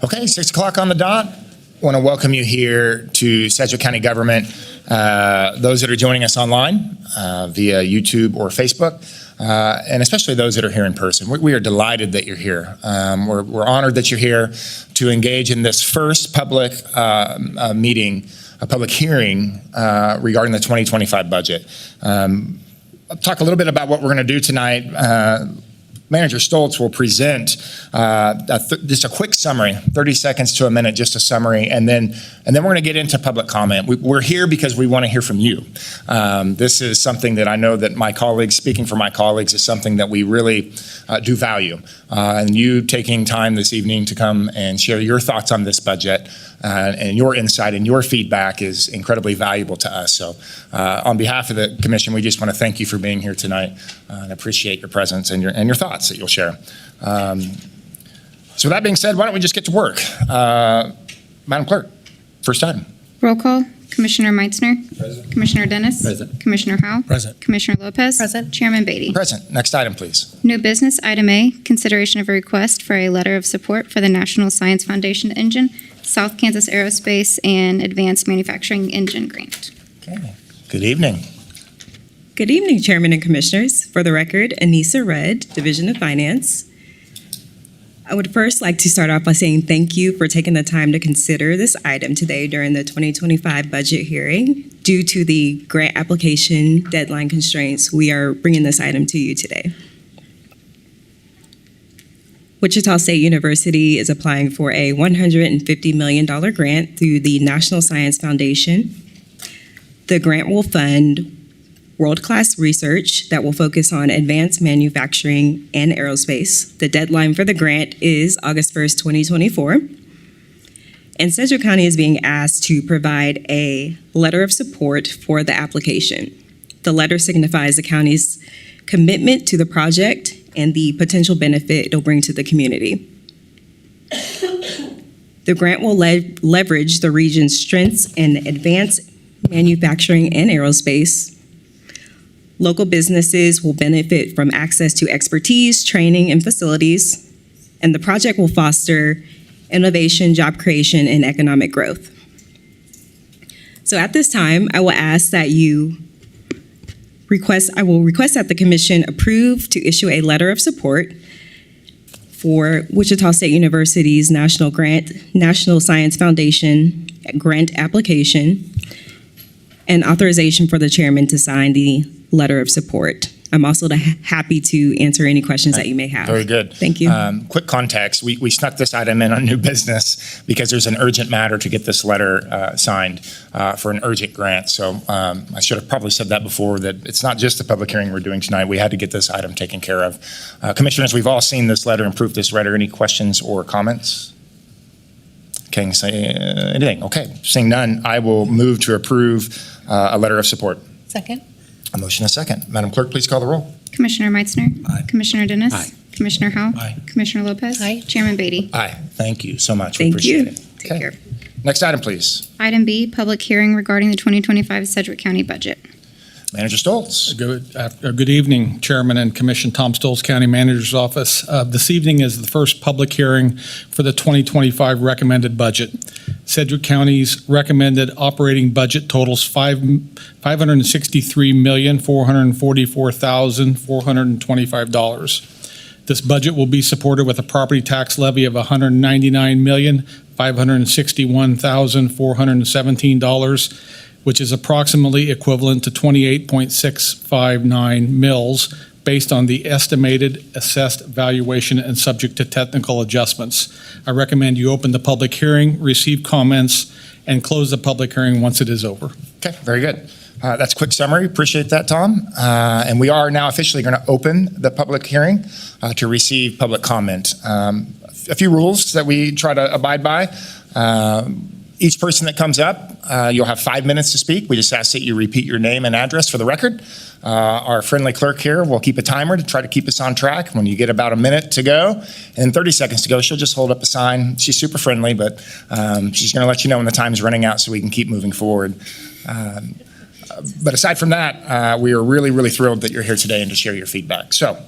Okay, 6 o'clock on the dot. I want to welcome you here to Sedgwick County Government. Those that are joining us online via YouTube or Facebook, and especially those that are here in person. We are delighted that you're here. We're honored that you're here to engage in this first public meeting, a public hearing regarding the 2025 budget. I'll talk a little bit about what we're going to do tonight. Manager Stoltz will present just a quick summary, 30 seconds to a minute, just a summary, and then we're going to get into public comment. We're here because we want to hear from you. This is something that I know that my colleagues, speaking for my colleagues, is something that we really do value. And you taking time this evening to come and share your thoughts on this budget and your insight and your feedback is incredibly valuable to us. So on behalf of the commission, we just want to thank you for being here tonight and appreciate your presence and your thoughts that you'll share. So that being said, why don't we just get to work? Madam Clerk, first item. Roll call. Commissioner Meitzner. Present. Commissioner Dennis. Present. Commissioner Howell. Present. Commissioner Lopez. Present. Chairman Beatty. Present. Next item, please. New business, item A, consideration of a request for a letter of support for the National Science Foundation Engine, South Kansas Aerospace, and Advanced Manufacturing Engine Grant. Okay. Good evening. Good evening, Chairman and Commissioners. For the record, Anissa Red, Division of Finance. I would first like to start off by saying thank you for taking the time to consider this item today during the 2025 budget hearing. Due to the grant application deadline constraints, we are bringing this item to you today. Wichita State University is applying for a $150 million grant through the National Science Foundation. The grant will fund world-class research that will focus on advanced manufacturing and aerospace. The deadline for the grant is August 1st, 2024. And Sedgwick County is being asked to provide a letter of support for the application. The letter signifies the county's commitment to the project and the potential benefit it'll bring to the community. The grant will leverage the region's strengths in advanced manufacturing and aerospace. Local businesses will benefit from access to expertise, training, and facilities, and the project will foster innovation, job creation, and economic growth. So at this time, I will request that the Commission approve to issue a letter of support for Wichita State University's National Science Foundation grant application, and authorization for the chairman to sign the letter of support. I'm also happy to answer any questions that you may have. Very good. Thank you. Quick context, we snuck this item in on new business because there's an urgent matter to get this letter signed for an urgent grant. So I should have probably said that before, that it's not just the public hearing we're doing tonight. We had to get this item taken care of. Commissioners, we've all seen this letter and approved this letter. Any questions or comments? Can you say anything? Okay, seeing none, I will move to approve a letter of support. Second. A motion, a second. Madam Clerk, please call the roll. Commissioner Meitzner. Aye. Commissioner Dennis. Aye. Commissioner Howell. Aye. Commissioner Lopez. Aye. Chairman Beatty. Aye. Thank you so much. We Thank appreciate you. it. Take Okay. care. Next item, please. Item B, public hearing regarding the 2025 Sedgwick County budget. Manager Stoltz. Good evening, Chairman and Commission. Tom Stoltz, County Manager's Office. This evening is the first public hearing for the 2025 recommended budget. Sedgwick County's recommended operating budget totals $563,444,425. This budget will be supported with a property tax levy of $199,561,417, which is approximately equivalent to 28.659 mills based on the estimated assessed valuation and subject to technical adjustments. I recommend you open the public hearing, receive comments, and close the public hearing once it is over. Okay, very good. That's a quick summary. Appreciate that, Tom. And we are now officially going to open the public hearing to receive public comment. A few rules that we try to abide by. Each person that comes up, you'll have 5 minutes to speak. We just ask that you repeat your name and address for the record. Our friendly clerk here will keep a timer to try to keep us on track. When you get about a minute to go and 30 seconds to go, she'll just hold up a sign. She's super friendly, but she's going to let you know when the time's running out so we can keep moving forward. But aside from that, we are really, really thrilled that you're here today and to share your feedback. So,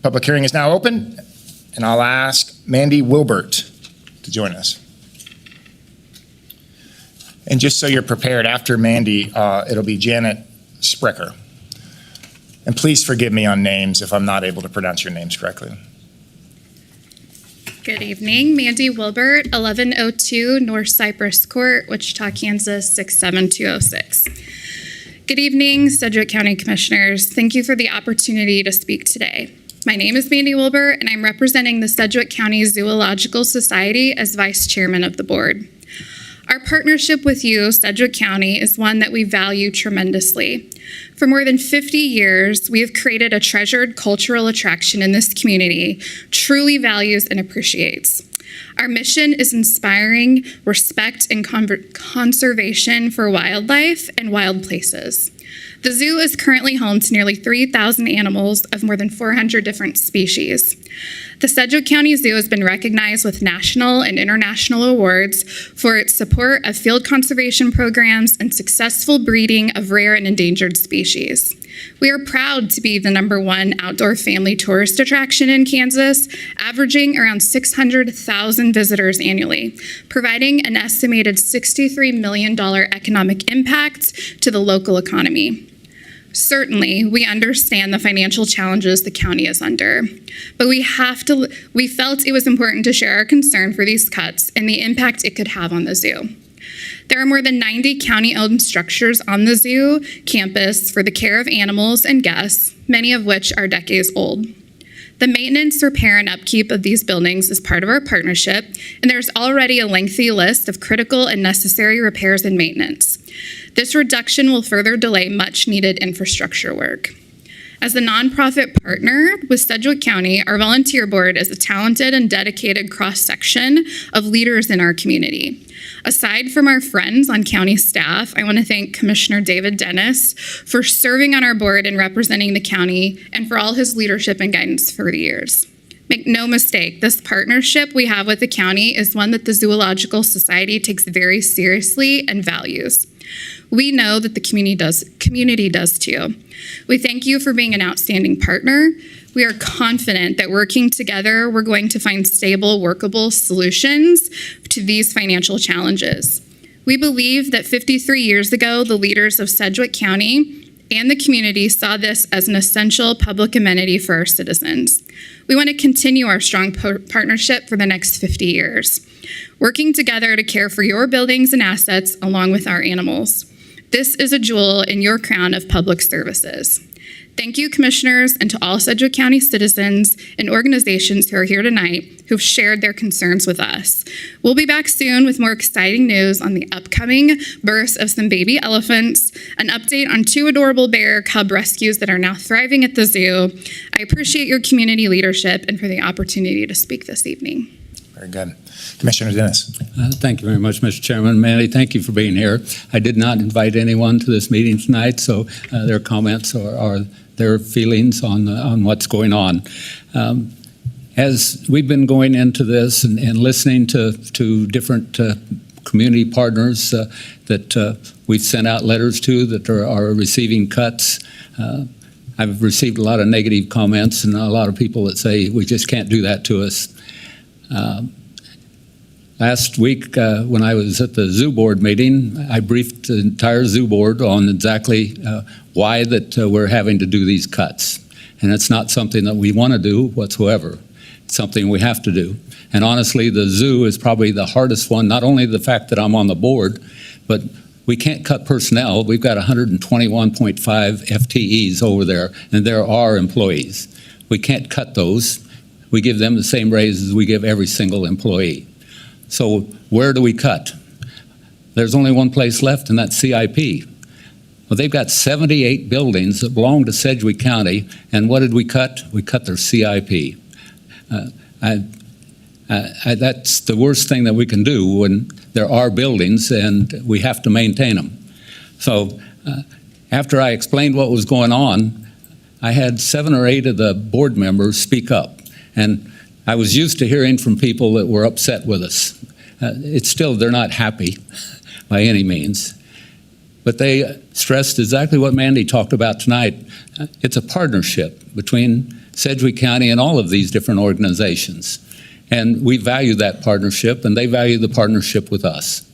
public hearing is now open. And I'll ask Mandy Wilbert to join us. And just so you're prepared, after Mandy, it'll be Janet Sprecher. And please forgive me on names if I'm not able to pronounce your names correctly. Good evening, Mandy Wilbert, 1102 North Cypress Court, Wichita, Kansas, 67206. Good evening, Sedgwick County Commissioners. Thank you for the opportunity to speak today. My name is Mandy Wilbert, and I'm representing the Sedgwick County Zoological Society as Vice Chairman of the Board. Our partnership with you, Sedgwick County, is one that we value tremendously. For more than 50 years, we have created a treasured cultural attraction in this community, truly values and appreciates. Our mission is inspiring respect and conservation for wildlife and wild places. The zoo is currently home to nearly 3,000 animals of more than 400 different species. The Sedgwick County Zoo has been recognized with national and international awards for its support of field conservation programs and successful breeding of rare and endangered species. We are proud to be the #1 outdoor family tourist attraction in Kansas, averaging around 600,000 visitors annually, providing an estimated $63 million economic impact to the local economy. Certainly, we understand the financial challenges the county is under, but we felt it was important to share our concern for these cuts and the impact it could have on the zoo. There are more than 90 county-owned structures on the zoo campus for the care of animals and guests, many of which are decades old. The maintenance, repair, and upkeep of these buildings is part of our partnership, and there's already a lengthy list of critical and necessary repairs and maintenance. This reduction will further delay much-needed infrastructure work. As a nonprofit partner with Sedgwick County, our volunteer board is a talented and dedicated cross-section of leaders in our community. Aside from our friends on county staff, I want to thank Commissioner David Dennis for serving on our board and representing the county, and for all his leadership and guidance for the years. Make no mistake, this partnership we have with the county is one that the Zoological Society takes very seriously and values. We know that the community does too. We thank you for being an outstanding partner. We are confident that working together, we're going to find stable, workable solutions to these financial challenges. We believe that 53 years ago, the leaders of Sedgwick County and the community saw this as an essential public amenity for our citizens. We want to continue our strong partnership for the next 50 years, working together to care for your buildings and assets along with our animals. This is a jewel in your crown of public services. Thank you, commissioners, and to all Sedgwick County citizens and organizations who are here tonight who've shared their concerns with us. We'll be back soon with more exciting news on the upcoming births of some baby elephants, an update on 2 adorable bear cub rescues that are now thriving at the zoo. I appreciate your community leadership and for the opportunity to speak this evening. Very good. Commissioner Dennis. Thank you very much, Mr. Chairman. Mandy, thank you for being here. I did not invite anyone to this meeting tonight, so their comments are their feelings on what's going on. As we've been going into this and listening to different community partners that we've sent out letters to that are receiving cuts, I've received a lot of negative comments and a lot of people that say we just can't do that to us. Last week, when I was at the zoo board meeting, I briefed the entire zoo board on exactly why that we're having to do these cuts. And it's not something that we want to do whatsoever. It's something we have to do. And honestly, the zoo is probably the hardest one, not only the fact that I'm on the board, but we can't cut personnel. We've got 121.5 FTEs over there, and there are employees. We can't cut those. We give them the same raise as we give every single employee. So where do we cut? There's only one place left, and that's CIP. Well, they've got 78 buildings that belong to Sedgwick County, and what did we cut? We cut their CIP. That's the worst thing that we can do when there are buildings and we have to maintain them. So after I explained what was going on, I had 7 or 8 of the board members speak up, and I was used to hearing from people that were upset with us. They're not happy by any means. But they stressed exactly what Mandy talked about tonight. It's a partnership between Sedgwick County and all of these different organizations. And we value that partnership, and they value the partnership with us.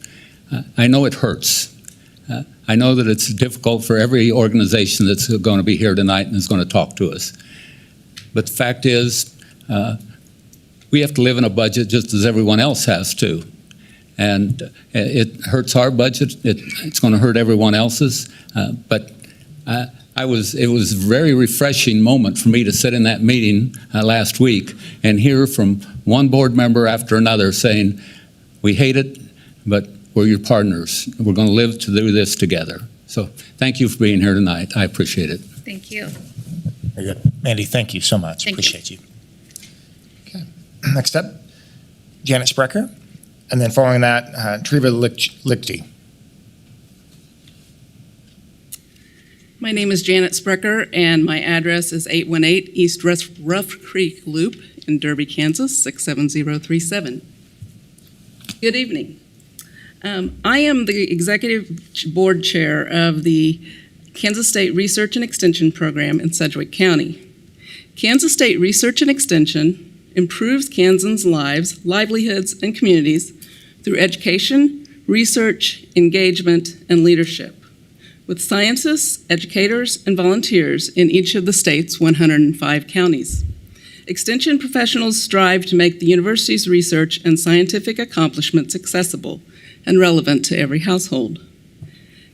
I know it hurts. I know that it's difficult for every organization that's going to be here tonight and is going to talk to us. But the fact is, we have to live in a budget just as everyone else has to. And it hurts our budget. It's going to hurt everyone else's. But it was a very refreshing moment for me to sit in that meeting last week and hear from one board member after another saying, we hate it, but we're your partners. We're going to live to do this together. So thank you for being here tonight. I appreciate it. Thank you. Very good. Mandy, thank you so much. Thank you. Appreciate you. Okay. Next up, Janet Sprecher. And then following that, Treva Lichty. My name is Janet Sprecher, and my address is 818 East Rough Creek Loop in Derby, Kansas, 67037. Good evening. I am the Executive Board Chair of the Kansas State Research and Extension Program in Sedgwick County. Kansas State Research and Extension improves Kansans' lives, livelihoods, and communities through education, research, engagement, and leadership, with scientists, educators, and volunteers in each of the state's 105 counties. Extension professionals strive to make the university's research and scientific accomplishments accessible and relevant to every household.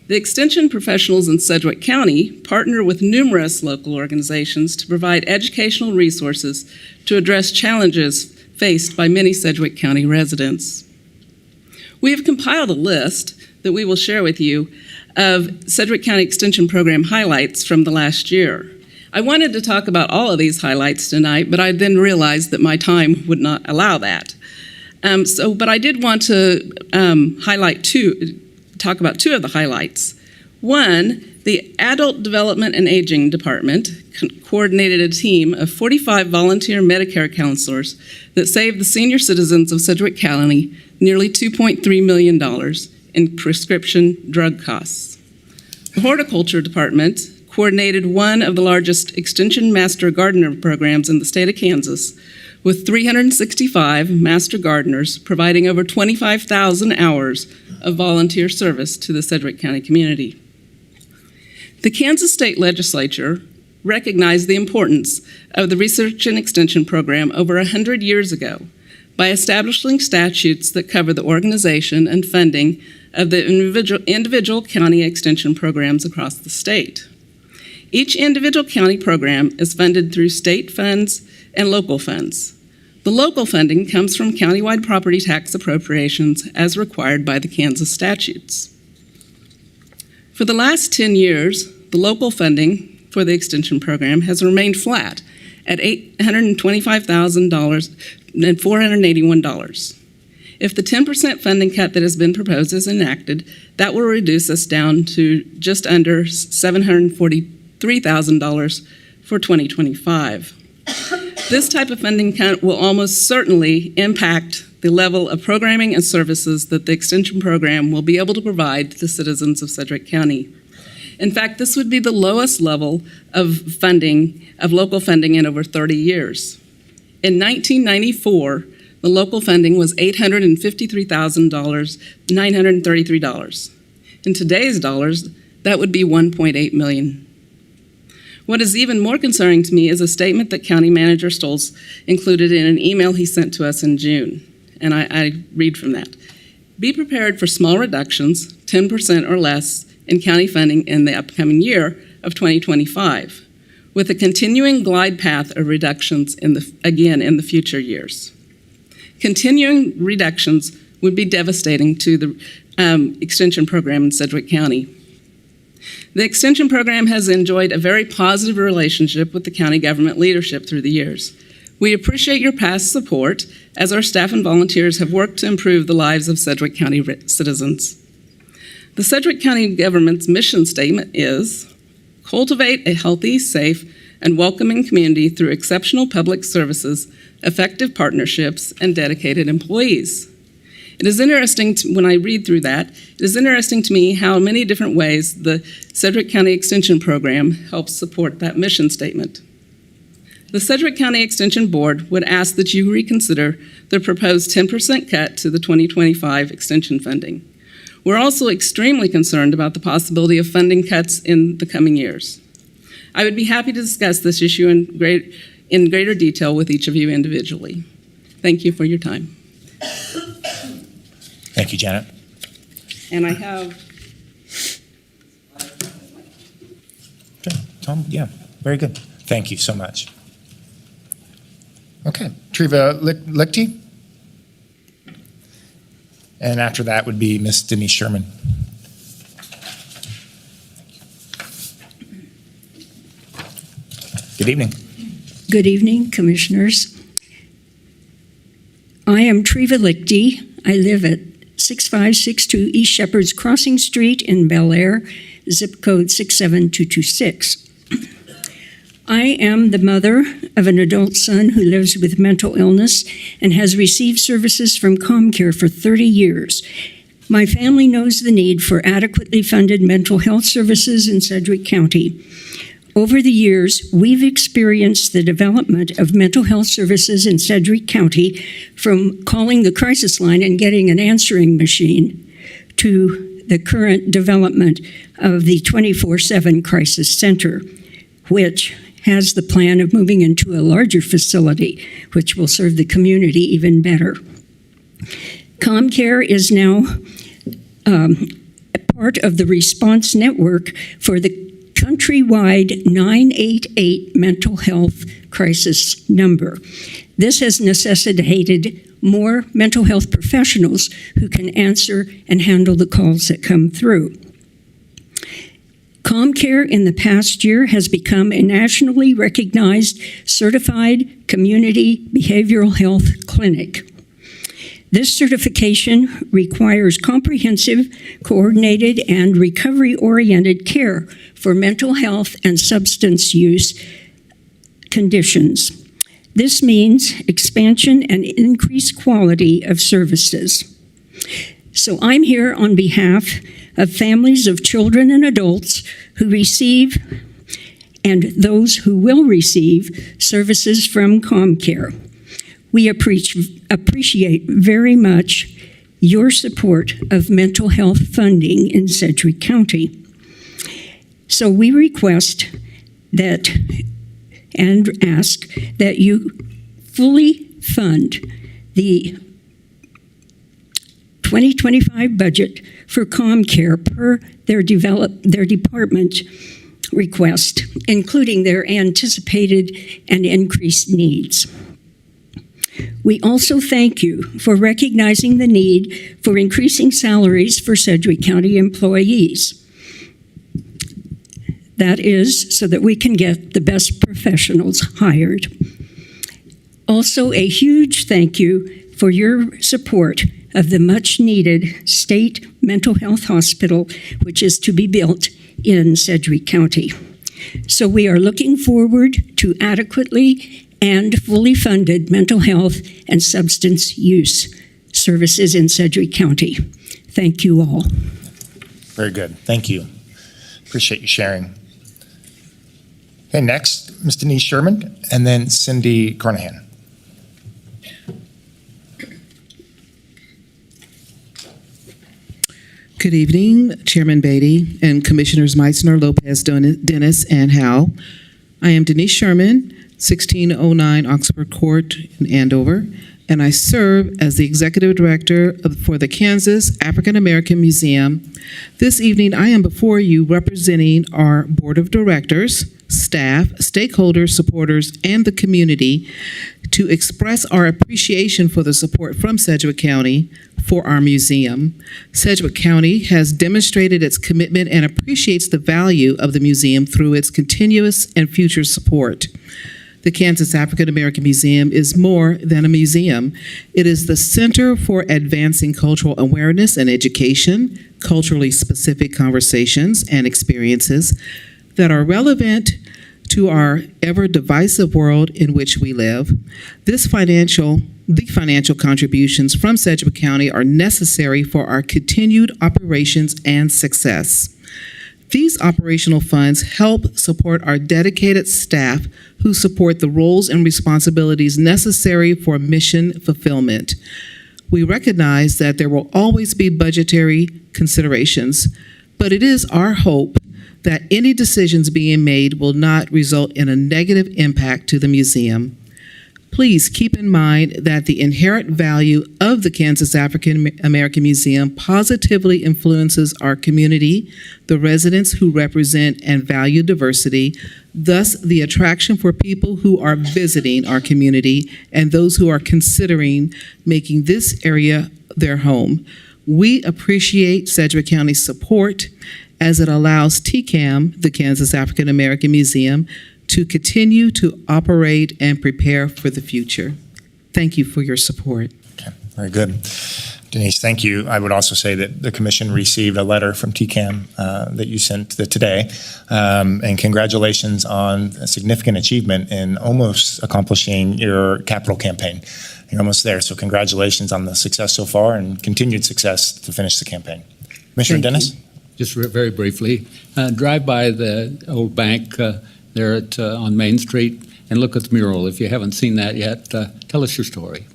The Extension professionals in Sedgwick County partner with numerous local organizations to provide educational resources to address challenges faced by many Sedgwick County residents. We have compiled a list that we will share with you of Sedgwick County Extension Program highlights from the last year. I wanted to talk about all of these highlights tonight, but I then realized that my time would not allow that. But I did want to talk about two of the highlights. One, the Adult Development and Aging Department coordinated a team of 45 volunteer Medicare counselors that saved the senior citizens of Sedgwick County nearly $2.3 million in prescription drug costs. The Horticulture Department coordinated one of the largest Extension Master Gardener programs in the state of Kansas, with 365 Master Gardeners providing over 25,000 hours of volunteer service to the Sedgwick County community. The Kansas State Legislature recognized the importance of the Research and Extension Program over 100 years ago by establishing statutes that cover the organization and funding of the individual county extension programs across the state. Each individual county program is funded through state funds and local funds. The local funding comes from countywide property tax appropriations as required by the Kansas statutes. For the last 10 years, the local funding for the extension program has remained flat at $825,481. If the 10% funding cut that has been proposed is enacted, that will reduce us down to just under $743,000 for 2025. This type of funding cut will almost certainly impact the level of programming and services that the extension program will be able to provide to the citizens of Sedgwick County. In fact, this would be the lowest level of funding, of local funding in over 30 years. In 1994, the local funding was $853,933. In today's dollars, that would be $1.8 million. What is even more concerning to me is a statement that County Manager Stolz included in an email he sent to us in June, and I read from that. Be prepared for small reductions, 10% or less, in county funding in the upcoming year of 2025, with a continuing glide path of reductions in the future years. Continuing reductions would be devastating to the extension program in Sedgwick County. The extension program has enjoyed a very positive relationship with the county government leadership through the years. We appreciate your past support as our staff and volunteers have worked to improve the lives of Sedgwick County citizens. The Sedgwick County government's mission statement is, cultivate a healthy, safe, and welcoming community through exceptional public services, effective partnerships, and dedicated employees. It is interesting when I read through that, it is interesting to me how many different ways the Sedgwick County Extension Program helps support that mission statement. The Sedgwick County Extension Board would ask that you reconsider the proposed 10% cut to the 2025 extension funding. We're also extremely concerned about the possibility of funding cuts in the coming years. I would be happy to discuss this issue in greater detail with each of you individually. Thank you for your time. Thank you, Janet. And I have Okay, Tom, yeah, very good. Thank you so much. Okay, Treva Lichty. And after that would be Miss Denise Sherman. Good evening. Good evening, Commissioners. I am Treva Lichty. I live at 6562 East Shepherd's Crossing Street in Bel Air, zip code 67226. I am the mother of an adult son who lives with mental illness and has received services from ComCare for 30 years. My family knows the need for adequately funded mental health services in Sedgwick County. Over the years, we've experienced the development of mental health services in Sedgwick County, from calling the crisis line and getting an answering machine to the current development of the 24/7 Crisis Center, which has the plan of moving into a larger facility, which will serve the community even better. ComCare is now a part of the response network for the countrywide 988 mental health crisis number. This has necessitated more mental health professionals who can answer and handle the calls that come through. ComCare in the past year has become a nationally recognized certified community behavioral health clinic. This certification requires comprehensive, coordinated, and recovery-oriented care for mental health and substance use conditions. This means expansion and increased quality of services. So I'm here on behalf of families of children and adults who receive and those who will receive services from ComCare. We appreciate very much your support of mental health funding in Sedgwick County. So we request that and ask that you fully fund the 2025 budget for ComCare per their department request, including their anticipated and increased needs. We also thank you for recognizing the need for increasing salaries for Sedgwick County employees. That is so that we can get the best professionals hired. Also, a huge thank you for your support of the much-needed state mental health hospital, which is to be built in Sedgwick County. So we are looking forward to adequately and fully funded mental health and substance use services in Sedgwick County. Thank you all. Very good. Thank you. Appreciate you sharing. Okay, next, Ms. Denise Sherman, and then Cindy Carnahan. Good evening, Chairman Beatty and Commissioners Meitzner, Lopez, Dennis, and Howe. I am Denise Sherman, 1609 Oxford Court in Andover, and I serve as the Executive Director for the Kansas African American Museum. This evening, I am before you representing our Board of Directors, staff, stakeholders, supporters, and the community to express our appreciation for the support from Sedgwick County for our museum. Sedgwick County has demonstrated its commitment and appreciates the value of the museum through its continuous and future support. The Kansas African American Museum is more than a museum. It is the center for advancing cultural awareness and education, culturally specific conversations and experiences that are relevant to our ever-divisive world in which we live. The financial contributions from Sedgwick County are necessary for our continued operations and success. These operational funds help support our dedicated staff who support the roles and responsibilities necessary for mission fulfillment. We recognize that there will always be budgetary considerations, but it is our hope that any decisions being made will not result in a negative impact to the museum. Please keep in mind that the inherent value of the Kansas African American Museum positively influences our community, the residents who represent and value diversity, thus the attraction for people who are visiting our community and those who are considering making this area their home. We appreciate Sedgwick County's support as it allows TCAM, the Kansas African American Museum, to continue to operate and prepare for the future. Thank you for your support. Okay, very good. Denise, thank you. I would also say that the commission received a letter from TCAM that you sent today, and congratulations on a significant achievement in almost accomplishing your capital campaign. You're almost there, so congratulations on the success so far and continued success to finish the campaign. Commissioner Dennis? Just very briefly, drive by the old bank there on Main Street and look at the mural. If you haven't seen that yet, tell us your story.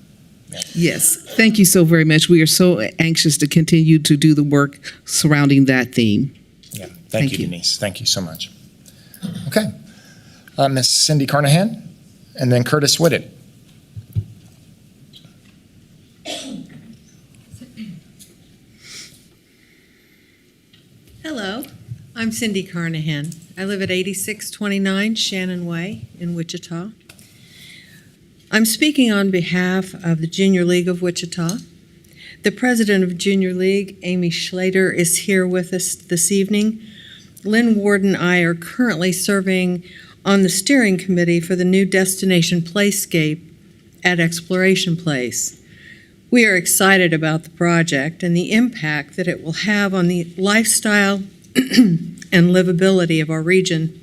Yes, thank you so very much. We are so anxious to continue to do the work surrounding that theme. Yeah, thank you, Denise. Thank you so much. Okay. Ms. Cindy Carnahan, and then Curtis Whitted. Hello, I'm Cindy Carnahan. I live at 8629 Shannon Way in Wichita. I'm speaking on behalf of the Junior League of Wichita. The president of Junior League, Amy Schlater, is here with us this evening. Lynn Ward and I are currently serving on the steering committee for the new destination playscape at Exploration Place. We are excited about the project and the impact that it will have on the lifestyle and livability of our region,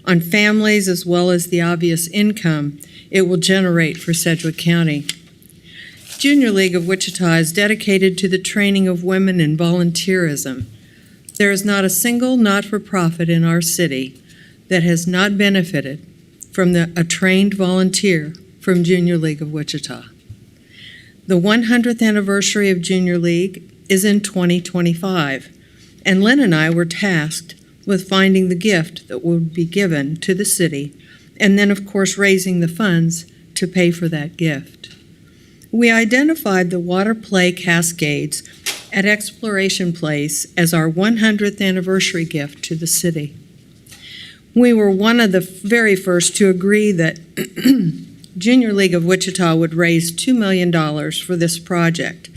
on families as well as the obvious income it will generate for Sedgwick County. Junior League of Wichita is dedicated to the training of women in volunteerism. There is not a single not-for-profit in our city that has not benefited from a trained volunteer from Junior League of Wichita. The 100th anniversary of Junior League is in 2025, and Lynn and I were tasked with finding the gift that would be given to the city, and then, of course, raising the funds to pay for that gift. We identified the water play cascades at Exploration Place as our 100th anniversary gift to the city. We were one of the very first to agree that Junior League of Wichita would raise $2 million for this project.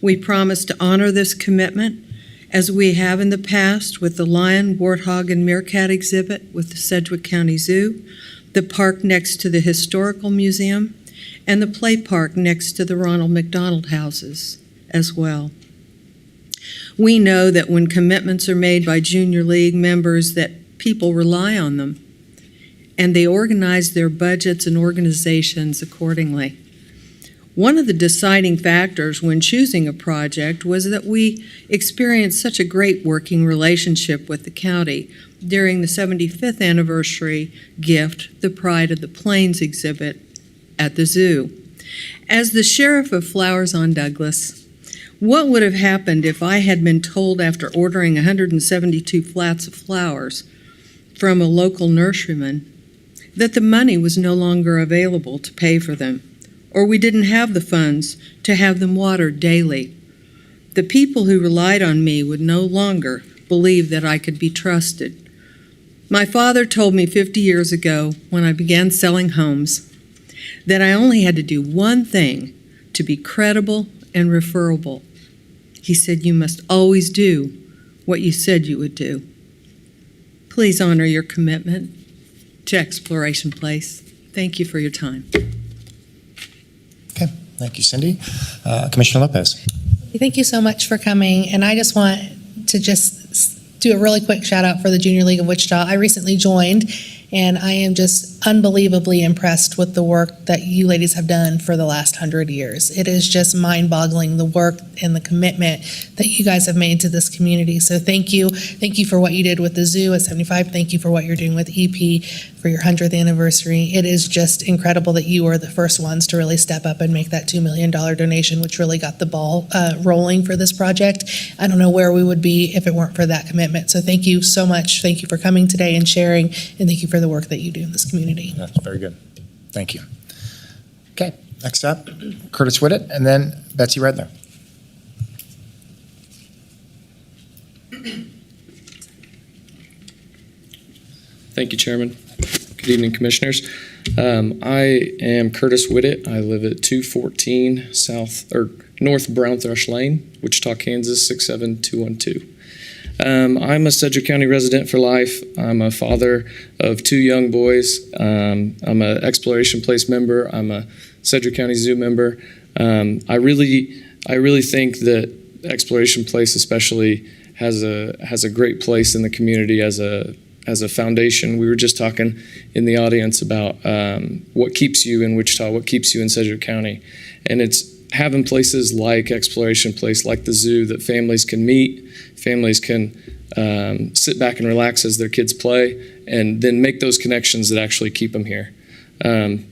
We promised to honor this commitment as we have in the past with the lion, warthog, and meerkat exhibit with the Sedgwick County Zoo, the park next to the Historical Museum, and the play park next to the Ronald McDonald houses as well. We know that when commitments are made by Junior League members that people rely on them, and they organize their budgets and organizations accordingly. One of the deciding factors when choosing a project was that we experienced such a great working relationship with the county during the 75th anniversary gift, the Pride of the Plains exhibit at the zoo. As the sheriff of Flowers on Douglas, what would have happened if I had been told after ordering 172 flats of flowers from a local nurseryman that the money was no longer available to pay for them, or we didn't have the funds to have them watered daily? The people who relied on me would no longer believe that I could be trusted. My father told me 50 years ago when I began selling homes that I only had to do one thing to be credible and referable. He said, "You must always do what you said you would do." Please honor your commitment to Exploration Place. Thank you for your time. Okay, thank you, Cindy. Commissioner Lopez. Thank you so much for coming, and I just want to do a really quick shout out for the Junior League of Wichita. I recently joined, And I am just unbelievably impressed with the work that you ladies have done for the last 100 years. It is just mind-boggling, the work and the commitment that you guys have made to this community. So thank you. Thank you for what you did with the zoo at 75. Thank you for what you're doing with EP for your 100th anniversary. It is just incredible that you were the first ones to really step up and make that $2 million donation, which really got the ball rolling for this project. I don't know where we would be if it weren't for that commitment. So thank you so much. Thank you for coming today and sharing, and thank you for the work that you do in this community. That's very good. Thank you. Okay, next up, Curtis Whitted, and then Betsy Redler. Thank you, Chairman. Good evening, Commissioners. I am Curtis Whitted. I live at 214 North Brown Thrush Lane, Wichita, Kansas 67212. I'm a Sedgwick County resident for life. I'm a father of 2 young boys. I'm an Exploration Place member. I'm a Sedgwick County Zoo member. I really think that Exploration Place especially has a great place in the community as a foundation. We were just talking in the audience about what keeps you in Wichita, what keeps you in Sedgwick County. And it's having places like Exploration Place, like the zoo, that families can meet, families can sit back and relax as their kids play, and then make those connections that actually keep them here. I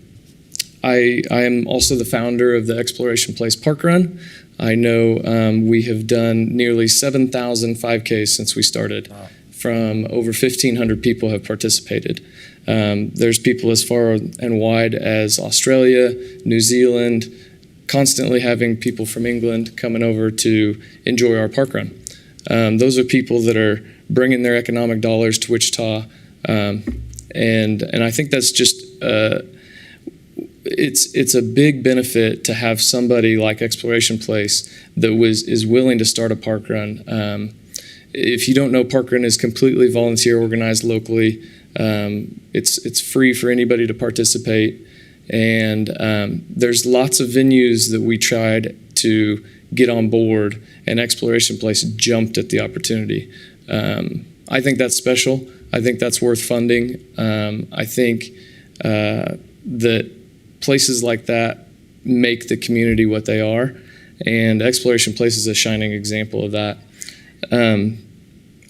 am also the founder of the Exploration Place Park Run. I know we have done nearly 7,000 5Ks since we started. Wow. From over 1,500 people have participated. There's people as far and wide as Australia, New Zealand, constantly having people from England coming over to enjoy our park run. Those are people that are bringing their economic dollars to Wichita, and I think that's just it's a big benefit to have somebody like Exploration Place that is willing to start a park run. If you don't know, park run is completely volunteer organized locally. It's free for anybody to participate, and there's lots of venues that we tried to get on board, and Exploration Place jumped at the opportunity. I think that's special. I think that's worth funding. I think that places like that make the community what they are, and Exploration Place is a shining example of that.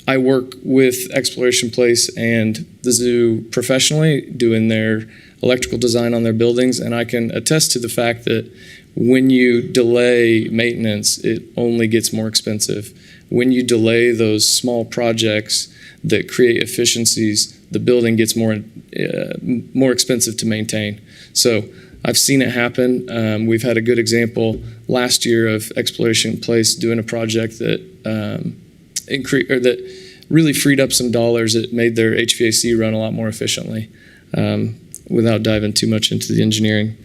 I work with Exploration Place and the zoo professionally, doing their electrical design on their buildings, and I can attest to the fact that when you delay maintenance, it only gets more expensive. When you delay those small projects that create efficiencies, the building gets more expensive to maintain. So I've seen it happen. We've had a good example last year of Exploration Place doing a project that that really freed up some dollars. It made their HVAC run a lot more efficiently, without diving too much into the engineering.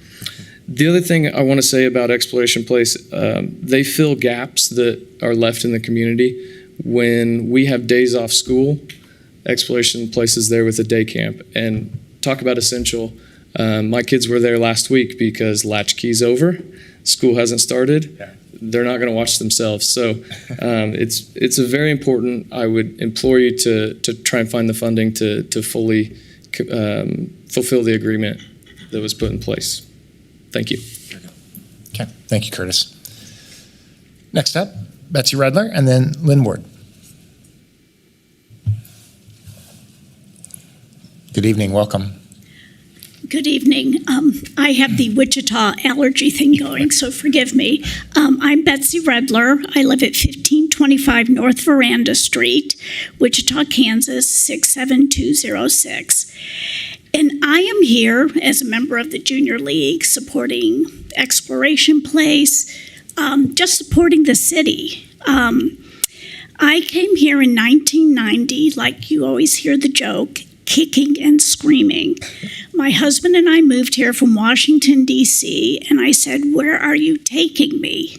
The other thing I want to say about Exploration Place, they fill gaps that are left in the community. When we have days off school, Exploration Place is there with a day camp. And talk about essential. My kids were there last week because latchkey's over, school hasn't started. Yeah. They're not going to watch themselves. So it's a very important. I would implore you to try and find the funding to fully fulfill the agreement that was put in place. Thank you. Okay, thank you, Curtis. Next up, Betsy Redler, and then Lynn Ward. Good evening, welcome. Good evening. I have the Wichita allergy thing going, so forgive me. I'm Betsy Redler. I live at 1525 North Veranda Street, Wichita, Kansas, 67206. And I am here as a member of the Junior League supporting Exploration Place, just supporting the city. I came here in 1990, like you always hear the joke, kicking and screaming. My husband and I moved here from Washington, D.C., and I said, "Where are you taking me?"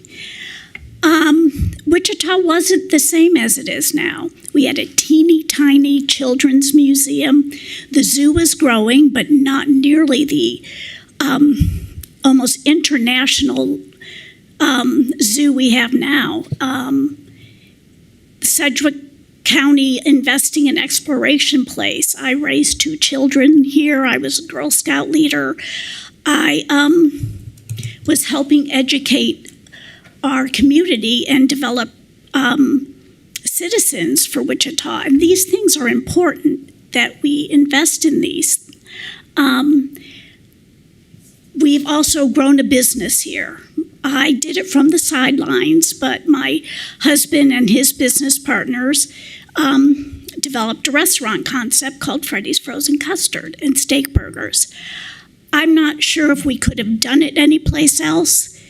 Wichita wasn't the same as it is now. We had a teeny tiny children's museum. The zoo was growing, but not nearly the almost international zoo we have now. Sedgwick county investing in Exploration Place. I raised 2 children here. I was a Girl Scout leader. I was helping educate our community and develop citizens for Wichita. And these things are important that we invest in these. We've also grown a business here. I did it from the sidelines, but my husband and his business partners developed a restaurant concept called Freddy's Frozen Custard and Steak Burgers. I'm not sure if we could have done it anyplace else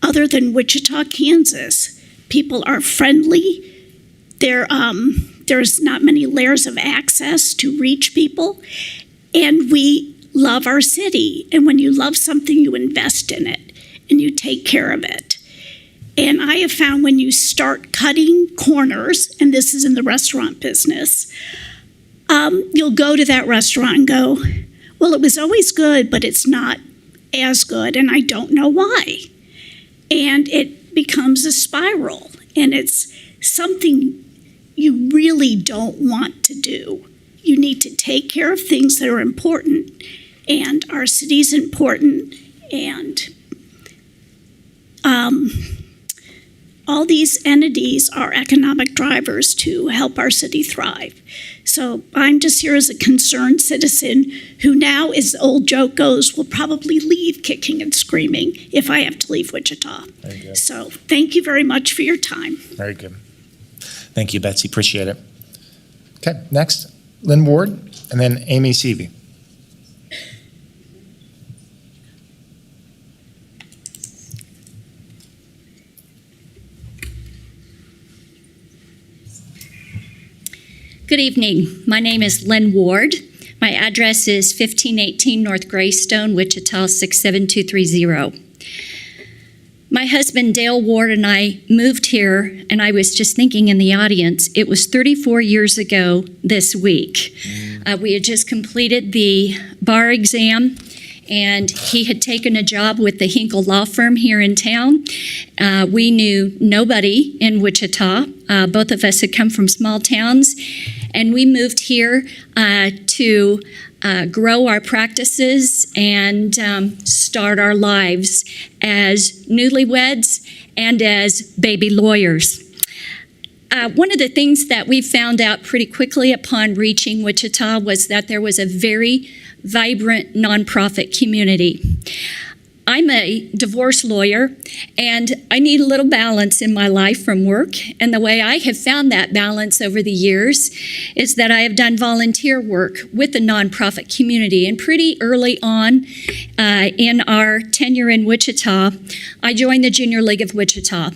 other than Wichita, Kansas. People are friendly. There's not many layers of access to reach people, and we love our city. And when you love something, you invest in it and you take care of it. And I have found when you start cutting corners, and this is in the restaurant business, you'll go to that restaurant and go, well, it was always good, but it's not as good, and I don't know why. And it becomes a spiral, and it's something you really don't want to do. You need to take care of things that are important, and our city's important, and all these entities are economic drivers to help our city thrive. So I'm just here as a concerned citizen who now, as the old joke goes, will probably leave kicking and screaming if I have to leave Wichita. Very good. So thank you very much for your time. Very good. Thank you, Betsy. Appreciate it. Okay, next, Lynn Ward, and then Amy Seavey. Good evening. My name is Lynn Ward. My address is 1518 North Greystone, Wichita 67230. My husband, Dale Ward, and I moved here, and I was just thinking in the audience, it was 34 years ago this week. We had just completed the bar exam, and he had taken a job with the Hinkle Law Firm here in town. We knew nobody in Wichita. Both of us had come from small towns, and we moved here to grow our practices and start our lives as newlyweds and as baby lawyers. One of the things that we found out pretty quickly upon reaching Wichita was that there was a very vibrant nonprofit community. I'm a divorce lawyer, and I need a little balance in my life from work. And the way I have found that balance over the years is that I have done volunteer work with the nonprofit community. And pretty early on in our tenure in Wichita, I joined the Junior League of Wichita.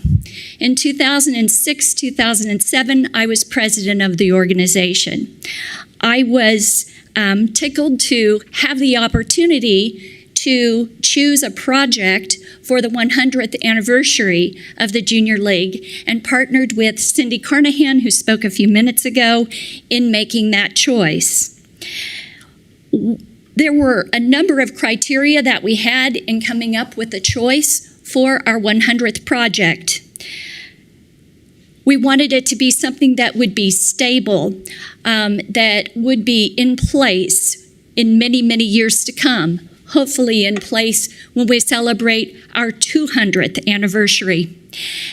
In 2006, 2007, I was president of the organization. I was tickled to have the opportunity to choose a project for the 100th anniversary of the Junior League and partnered with Cindy Carnahan, who spoke a few minutes ago, in making that choice. There were a number of criteria that we had in coming up with a choice for our 100th project. We wanted it to be something that would be stable, that would be in place in many, many years to come. Hopefully in place when we celebrate our 200th anniversary.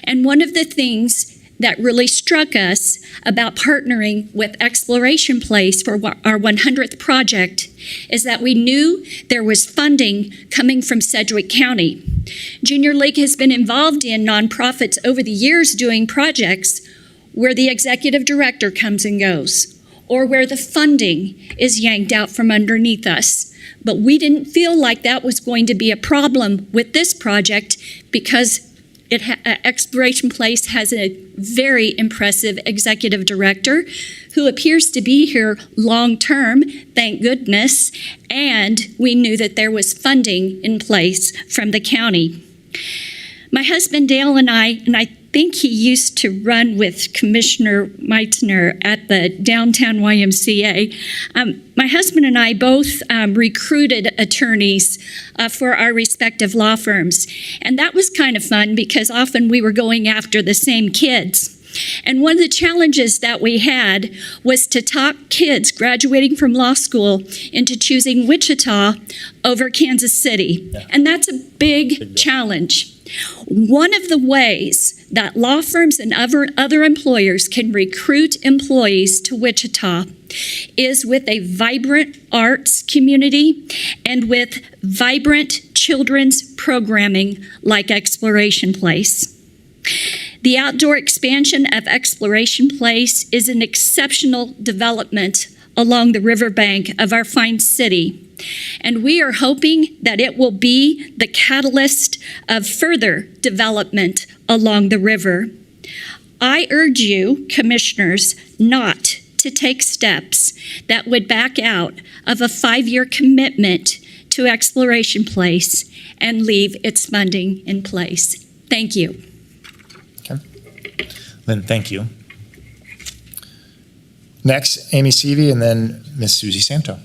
And one of the things that really struck us about partnering with Exploration Place for our 100th project is that we knew there was funding coming from Sedgwick County. Junior League has been involved in nonprofits over the years doing projects where the executive director comes and goes, or where the funding is yanked out from underneath us. But we didn't feel like that was going to be a problem with this project because Exploration Place has a very impressive executive director who appears to be here long-term, thank goodness, and we knew that there was funding in place from the county. My husband Dale and I think he used to run with Commissioner Meitzner at the downtown YMCA. My husband and I both recruited attorneys for our respective law firms. And that was kind of fun because often we were going after the same kids. And one of the challenges that we had was to talk kids graduating from law school into choosing Wichita over Kansas City. Yeah. And that's a big challenge. One of the ways that law firms and other employers can recruit employees to Wichita is with a vibrant arts community and with vibrant children's programming like Exploration Place. The outdoor expansion of Exploration Place is an exceptional development along the riverbank of our fine city. And we are hoping that it will be the catalyst of further development along the river. I urge you, commissioners, not to take steps that would back out of a 5-year commitment to Exploration Place and leave its funding in place. Thank you. Lynn, thank you. Next, Amy Seavey, and then Ms. Susie Santo.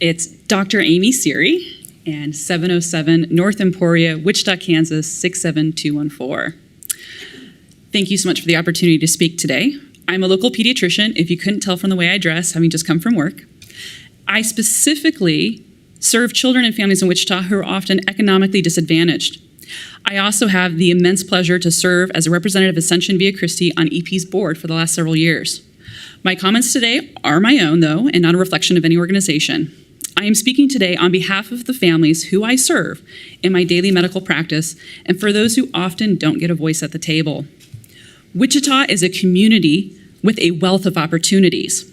It's Dr. Amy Seary and 707 North Emporia, Wichita, Kansas 67214. Thank you so much for the opportunity to speak today. I'm a local pediatrician, if you couldn't tell from the way I dress, having just come from work. I specifically serve children and families in Wichita who are often economically disadvantaged. I also have the immense pleasure to serve as a representative of Ascension Via Christi on EP's board for the last several years. My comments today are my own, though, and not a reflection of any organization. I am speaking today on behalf of the families who I serve in my daily medical practice and for those who often don't get a voice at the table. Wichita is a community with a wealth of opportunities.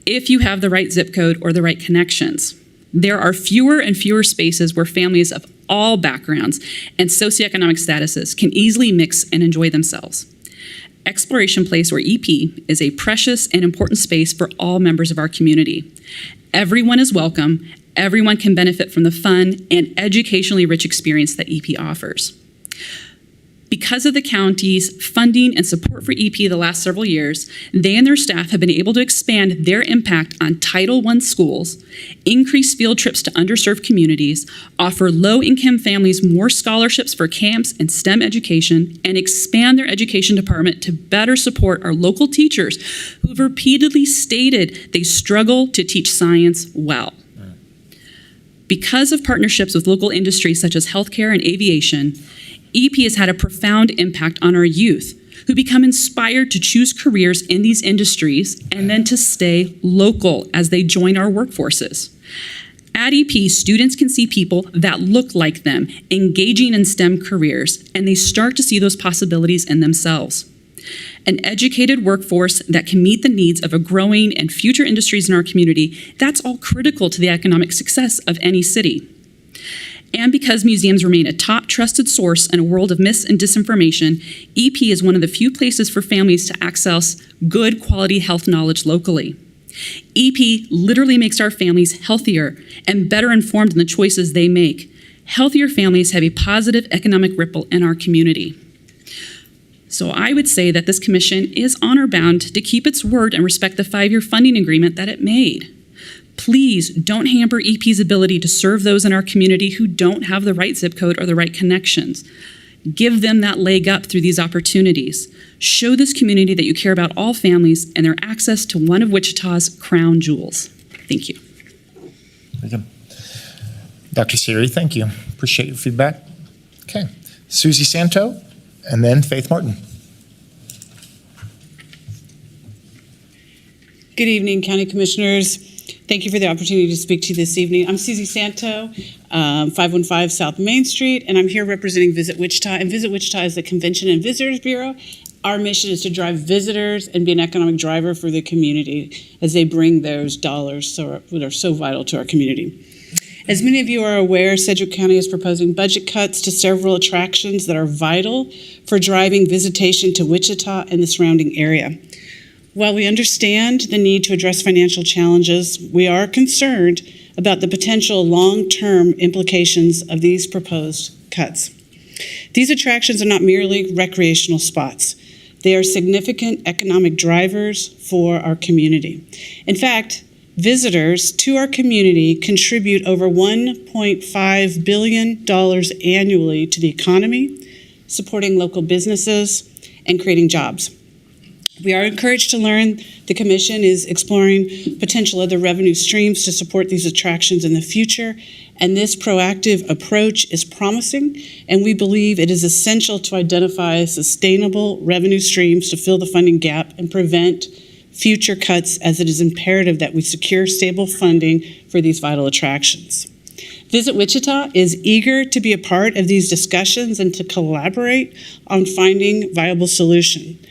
If you have the right zip code or the right connections, there are fewer and fewer spaces where families of all backgrounds and socioeconomic statuses can easily mix and enjoy themselves. Exploration Place, or EP, is a precious and important space for all members of our community. Everyone is welcome. Everyone can benefit from the fun and educationally rich experience that EP offers. Because of the county's funding and support for EP the last several years, they and their staff have been able to expand their impact on Title I schools, increase field trips to underserved communities, offer low-income families more scholarships for camps and STEM education, and expand their education department to better support our local teachers who have repeatedly stated they struggle to teach science well. Because of partnerships with local industries such as healthcare and aviation, EP has had a profound impact on our youth who become inspired to choose careers in these industries and then to stay local as they join our workforces. At EP, students can see people that look like them engaging in STEM careers, and they start to see those possibilities in themselves. An educated workforce that can meet the needs of a growing and future industries in our community, that's all critical to the economic success of any city. And because museums remain a top trusted source in a world of mis and disinformation, EP is one of the few places for families to access good quality health knowledge locally. EP literally makes our families healthier and better informed in the choices they make. Healthier families have a positive economic ripple in our community. So I would say that this commission is honor bound to keep its word and respect the 5-year funding agreement that it made. Please don't hamper EP's ability to serve those in our community who don't have the right zip code or the right connections. Give them that leg up through these opportunities. Show this community that you care about all families and their access to one of Wichita's crown jewels. Thank you. Very good. Dr. Seary, thank you. Appreciate your feedback. Okay. Susie Santo, and then Faith Martin. Good evening, County Commissioners. Thank you for the opportunity to speak to you this evening. I'm Susie Santo, 515 South Main Street, and I'm here representing Visit Wichita. And Visit Wichita is the Convention and Visitors Bureau. Our mission is to drive visitors and be an economic driver for the community as they bring those dollars that are so vital to our community. As many of you are aware, Sedgwick County is proposing budget cuts to several attractions that are vital for driving visitation to Wichita and the surrounding area. While we understand the need to address financial challenges, we are concerned about the potential long-term implications of these proposed cuts. These attractions are not merely recreational spots. They are significant economic drivers for our community. In fact, Visitors to our community contribute over $1.5 billion annually to the economy, supporting local businesses and creating jobs. We are encouraged to learn the Commission is exploring potential other revenue streams to support these attractions in the future, and this proactive approach is promising, and we believe it is essential to identify sustainable revenue streams to fill the funding gap and prevent future cuts, as it is imperative that we secure stable funding for these vital attractions. Visit Wichita is eager to be a part of these discussions and to collaborate on finding viable solutions.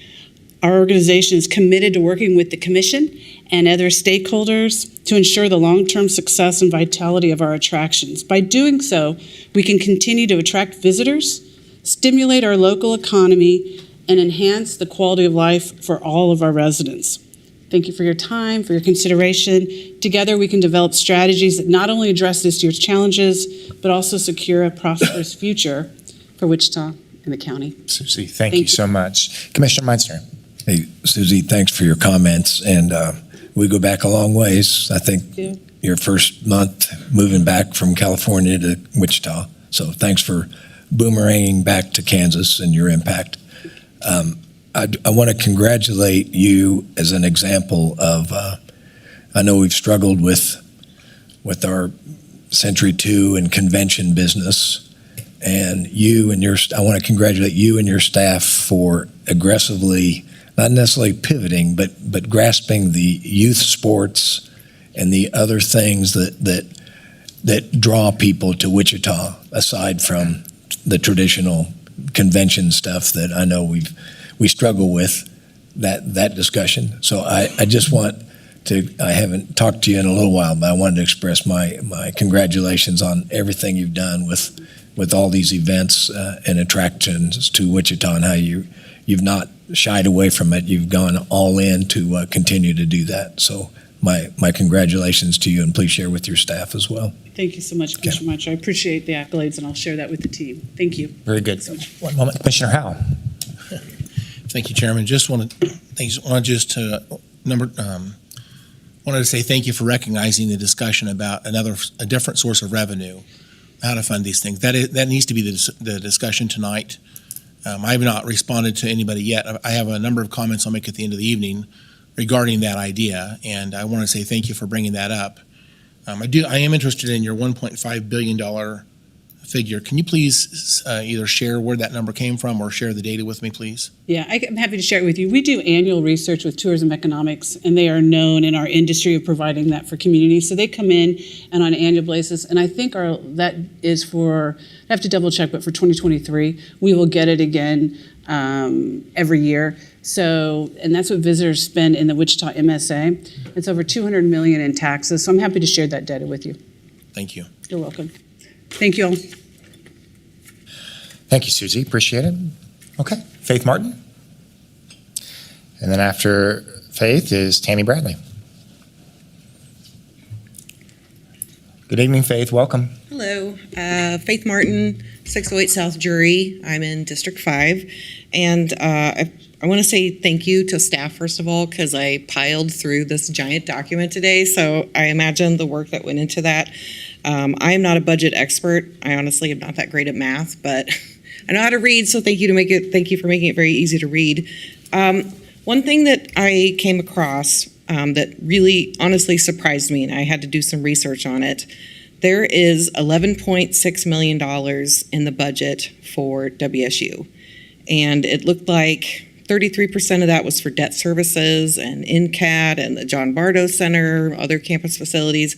Our organization is committed to working with the Commission and other stakeholders to ensure the long-term success and vitality of our attractions. By doing so, we can continue to attract visitors, stimulate our local economy, and enhance the quality of life for all of our residents. Thank you for your time, for your consideration. Together, we can develop strategies that not only address this year's challenges, but also secure a prosperous future for Wichita and the county. Susie, thank you so much. Commissioner Meitzner. Hey, Susie, thanks for your comments. And we go back a long ways. I think your first month moving back from California to Wichita. So thanks for boomeranging back to Kansas and your impact. I want to congratulate you as an example of, I know we've struggled with our Century 2 and convention business. And I want to congratulate you and your staff for aggressively, not necessarily pivoting, but grasping the youth sports and the other things that draw people to Wichita, aside from the traditional convention stuff that I know we struggle with that discussion. So I just want to, I haven't talked to you in a little while, but I wanted to express my congratulations on everything you've done with all these events and attractions to Wichita, and how you've not shied away from it. You've gone all in to continue to do that. So my congratulations to you, and please share with your staff as well. Thank you so much, Commissioner Meitzner. I appreciate the accolades, and I'll share that with the team. Thank you. Very good. So One moment, Commissioner Howell. Thank you, Chairman. wanted to say thank you for recognizing the discussion about a different source of revenue, how to fund these things. That needs to be the discussion tonight. I have not responded to anybody yet. I have a number of comments I'll make at the end of the evening regarding that idea, and I want to say thank you for bringing that up. I am interested in your $1.5 billion figure. Can you please either share where that number came from or share the data with me, please? Yeah, I'm happy to share it with you. We do annual research with Tourism Economics, and they are known in our industry of providing that for communities. So they come in and on an annual basis, and I think that is for, I have to double check, but for 2023, we will get it again every year. So, and that's what visitors spend in the Wichita MSA. It's over $200 million in taxes. So I'm happy to share that data with you. Thank you. You're welcome. Thank you all. Thank you, Susie. Appreciate it. Okay. Faith Martin. And then after Faith is Tammy Bradley. Good evening, Faith. Welcome. Hello. Faith Martin, 608 South Drury. I'm in District 5. And I want to say thank you to staff, first of all, because I piled through this giant document today. So I imagine the work that went into that. I am not a budget expert. I honestly am not that great at math, but I know how to read, so thank you for making it very easy to read. One thing that I came across that really honestly surprised me, and I had to do some research on it, there is $11.6 million in the budget for WSU. And it looked like 33% of that was for debt services and INCAT and the John Bardo Center, other campus facilities.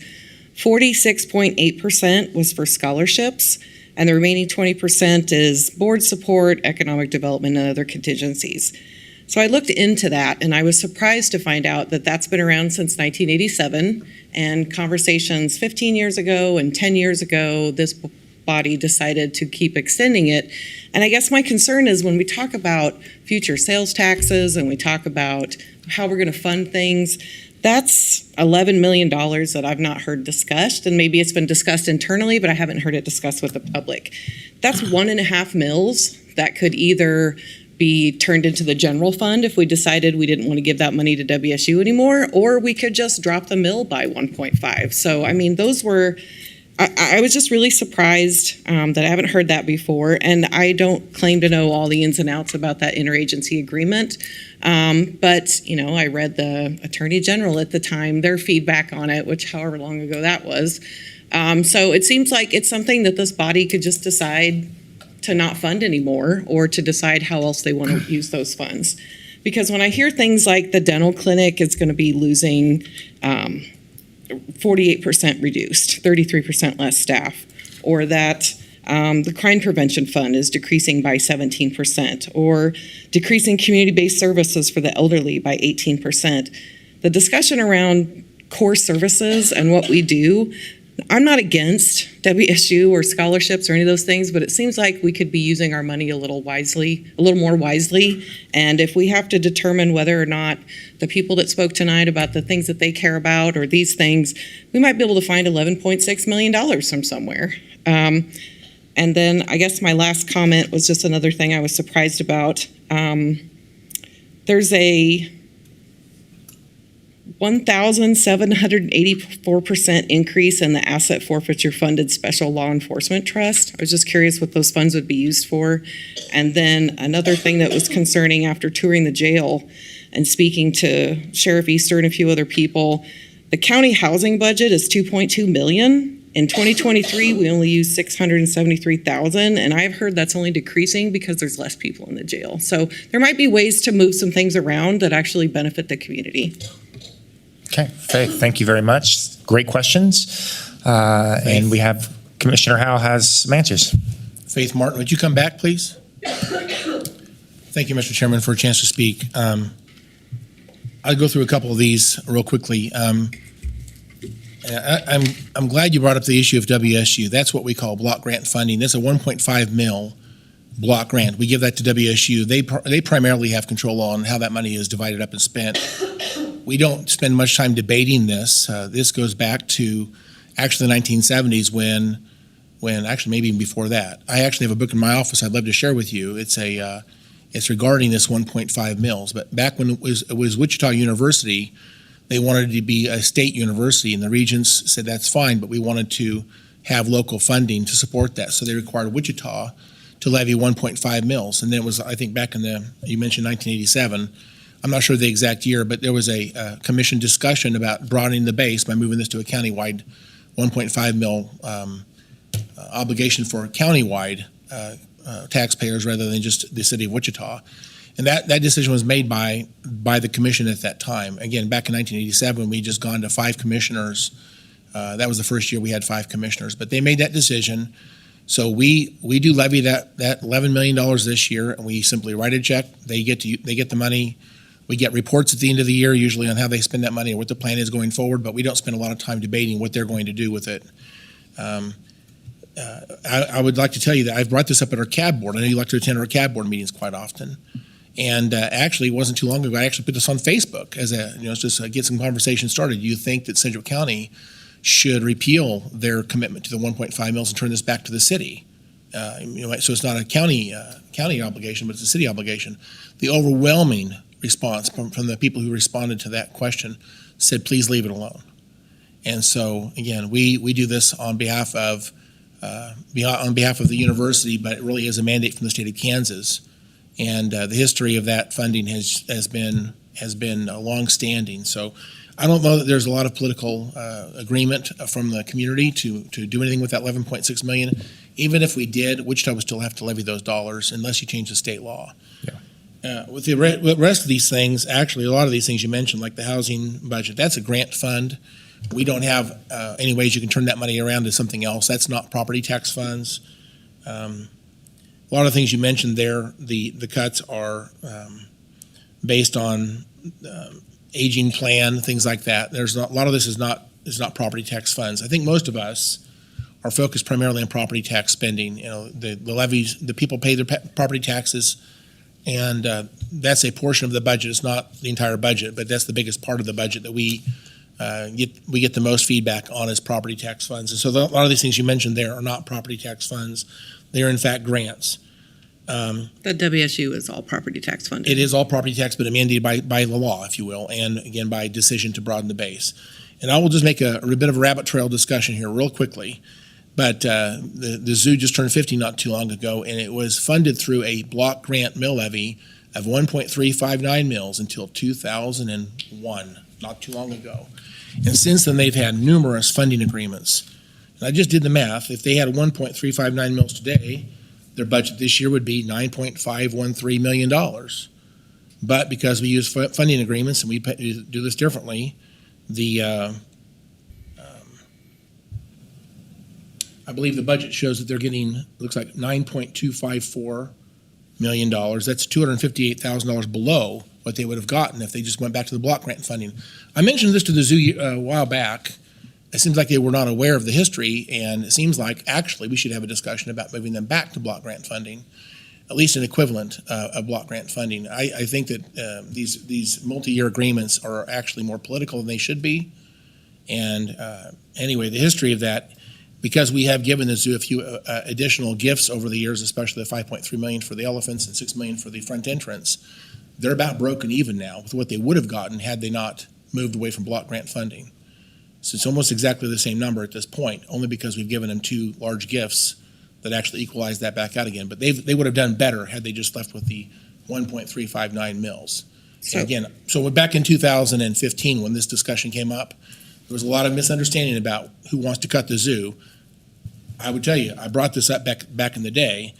46.8% was for scholarships, and the remaining 20% is board support, economic development, and other contingencies. So I looked into that, and I was surprised to find out that that's been around since 1987, and conversations 15 years ago and 10 years ago, this body decided to keep extending it. And I guess my concern is when we talk about future sales taxes and we talk about how we're going to fund things, that's $11 million that I've not heard discussed, and maybe it's been discussed internally, but I haven't heard it discussed with the public. That's 1.5 mills that could either be turned into the general fund if we decided we didn't want to give that money to WSU anymore, or we could just drop the mill by 1.5. So, I mean, those were, I was just really surprised that I haven't heard that before, and I don't claim to know all the ins and outs about that interagency agreement. But, you know, I read the Attorney General at the time, their feedback on it, which however long ago that was. So it seems like it's something that this body could just decide to not fund anymore, or to decide how else they want to use those funds. Because when I hear things like the dental clinic is going to be losing 48% reduced, 33% less staff, or that the crime prevention fund is decreasing by 17%, or decreasing community-based services for the elderly by 18%. The discussion around core services and what we do, I'm not against WSU or scholarships or any of those things, but it seems like we could be using our money a little more wisely. And if we have to determine whether or not the people that spoke tonight about the things that they care about or these things, we might be able to find $11.6 million from somewhere. And then I guess my last comment was just another thing I was surprised about. There's a 1,784% increase in the asset forfeiture funded special law enforcement trust. I was just curious what those funds would be used for. And then another thing that was concerning after touring the jail and speaking to Sheriff Easter and a few other people, the county housing budget is $2.2 million. In 2023, we only used $673,000, and I've heard that's only decreasing because there's less people in the jail. So there might be ways to move some things around that actually benefit the community. Okay, Faith, thank you very much. Great questions. And we have Commissioner Howe has some answers. Faith Martin, would you come back, please? Thank you, Mr. Chairman, for a chance to speak. I'll go through a couple of these real quickly. I'm glad you brought up the issue of WSU. That's what we call block grant funding. That's a 1.5 mil block grant. We give that to WSU. They primarily have control on how that money is divided up and spent. We don't spend much time debating this. This goes back to actually the 1970s when actually maybe even before that. I actually have a book in my office I'd love to share with you. It's regarding this 1.5 mils. But back when it was Wichita University, they wanted it to be a state university, and the regents said that's fine, but we wanted to have local funding to support that. So they required Wichita to levy 1.5 mils. And then it was, I think back in you mentioned 1987, I'm not sure the exact year, but there was a commission discussion about broadening the base by moving this to a countywide 1.5 mil obligation for countywide taxpayers rather than just the city of Wichita. And that decision was made by the commission at that time. Again, back in 1987, we just gone to 5 commissioners. That was the first year we had 5 commissioners, but they made that decision. So we do levy that $11 million this year, and we simply write a check. They get the money. We get reports at the end of the year, usually on how they spend that money or what the plan is going forward, but we don't spend a lot of time debating what they're going to do with it. I would like to tell you that I've brought this up at our CAB board. I know you like to attend our CAB board meetings quite often. And actually, it wasn't too long ago, I actually put this on Facebook as just get some conversation started. Do you think that Sedgwick County should repeal their commitment to the 1.5 mils and turn this back to the city? So it's not a county obligation, but it's a city obligation. The overwhelming response from the people who responded to that question said, please leave it alone. And so, again, we do this on behalf of the university, but it really is a mandate from the state of Kansas. And the history of that funding has been long-standing. So I don't know that there's a lot of political agreement from the community to do anything with that $11.6 million. Even if we did, Wichita would still have to levy those dollars unless you change the state law. Yeah. With the rest of these things, actually, a lot of these things you mentioned, like the housing budget, that's a grant fund. We don't have any ways you can turn that money around to something else. That's not property tax funds. A lot of things you mentioned there, the cuts are based on aging plan, things like that. A lot of this is not property tax funds. I think most of us are focused primarily on property tax spending. The levies, the people pay their property taxes, and that's a portion of the budget. It's not the entire budget, but that's the biggest part of the budget that we get the most feedback on as property tax funds. And so a lot of these things you mentioned there are not property tax funds. They are in fact grants. The WSU is all property tax funded. It is all property tax, but mandated by the law, if you will, and again, by decision to broaden the base. And I will just make a bit of a rabbit trail discussion here real quickly. But the zoo just turned 50 not too long ago, and it was funded through a block grant mill levy of 1.359 mills until 2001, not too long ago. And since then, they've had numerous funding agreements. And I just did the math. If they had 1.359 mills today, their budget this year would be $9.513 million. But because we use funding agreements and we do this differently, I believe the budget shows that they're getting, looks like $9.254 million. That's $258,000 below what they would have gotten if they just went back to the block grant funding. I mentioned this to the zoo a while back. It seems like they were not aware of the history, and it seems like actually we should have a discussion about moving them back to block grant funding, at least an equivalent of block grant funding. I think that these multi-year agreements are actually more political than they should be. And anyway, the history of that, because we have given the zoo a few additional gifts over the years, especially the $5.3 million for the elephants and $6 million for the front entrance, they're about broken even now with what they would have gotten had they not moved away from block grant funding. So it's almost exactly the same number at this point, only because we've given them two large gifts that actually equalize that back out again. But they would have done better had they just left with the 1.359 mils. So back in 2015, when this discussion came up, there was a lot of misunderstanding about who wants to cut the zoo. I would tell you, I brought this up back in the day.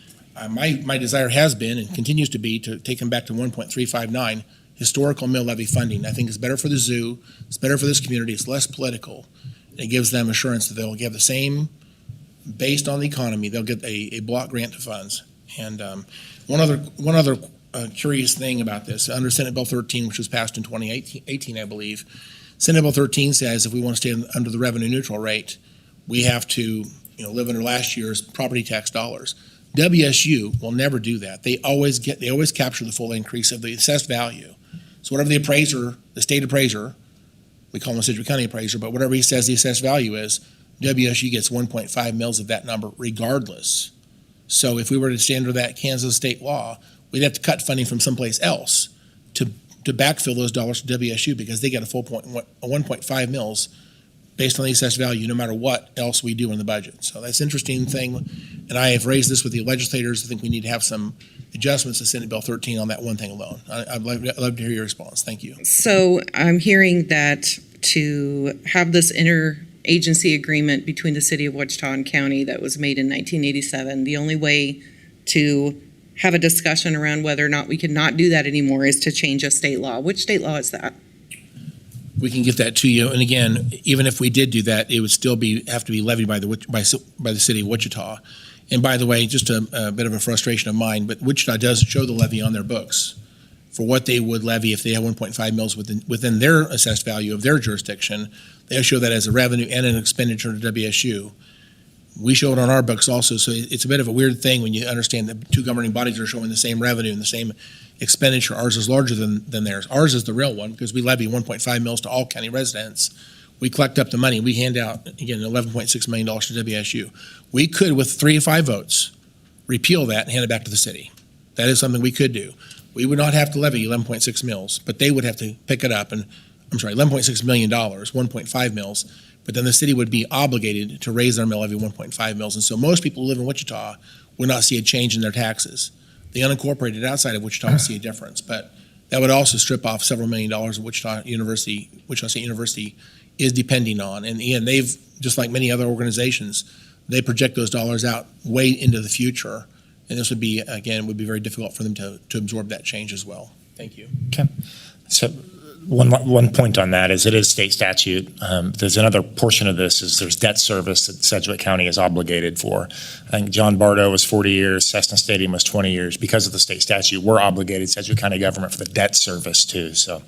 My desire has been and continues to be to take them back to 1.359 historical mill levy funding. I think it's better for the zoo. It's better for this community. It's less political. And it gives them assurance that they'll get the same, based on the economy, they'll get a block grant to funds. And one other curious thing about this, under Senate Bill 13, which was passed in 2018, I believe, Senate Bill 13 says if we want to stay under the revenue neutral rate, we have to live under last year's property tax dollars. WSU will never do that. They always capture the full increase of the assessed value. So whatever the appraiser, the state appraiser, we call him a Sedgwick County appraiser, but whatever he says the assessed value is, WSU gets 1.5 mils of that number regardless. So if we were to stay under that Kansas state law, we'd have to cut funding from someplace else to backfill those dollars to WSU because they get a full 1.5 mils based on the assessed value, no matter what else we do in the budget. So that's an interesting thing, and I have raised this with the legislators. I think we need to have some adjustments to Senate Bill 13 on that one thing alone. I'd love to hear your response. Thank you. So I'm hearing that to have this interagency agreement between the city of Wichita and county that was made in 1987, the only way to have a discussion around whether or not we can not do that anymore is to change a state law. Which state law is that? We can get that to you. And again, even if we did do that, it would still have to be levied by the city of Wichita. And by the way, just a bit of a frustration of mine, but Wichita does show the levy on their books for what they would levy if they have 1.5 mils within their assessed value of their jurisdiction. They show that as a revenue and an expenditure to WSU. We show it on our books also, so it's a bit of a weird thing when you understand that two governing bodies are showing the same revenue and the same expenditure. Ours is larger than theirs. Ours is the real one because we levy 1.5 mils to all county residents. We collect up the money. We hand out, again, $11.6 million to WSU. We could, with 3 to 5 votes, repeal that and hand it back to the city. That is something we could do. We would not have to levy 11.6 mils, but they would have to pick it up. $11.6 million, 1.5 mils. But then the city would be obligated to raise their mill levy 1.5 mils. And so most people who live in Wichita would not see a change in their taxes. The unincorporated outside of Wichita would see a difference. But that would also strip off several $1 million of Wichita State University is depending on. And again, they've, just like many other organizations, they project those dollars out way into the future. And this would be, again, would be very difficult for them to absorb that change as well. Thank you. Okay. So one point on that is it is state statute. There's another portion of this is there's debt service that Sedgwick County is obligated for. I think John Bardo was 40 years, Cessna Stadium was 20 years. Because of the state statute, we're obligated, Sedgwick County government, for the debt service too. So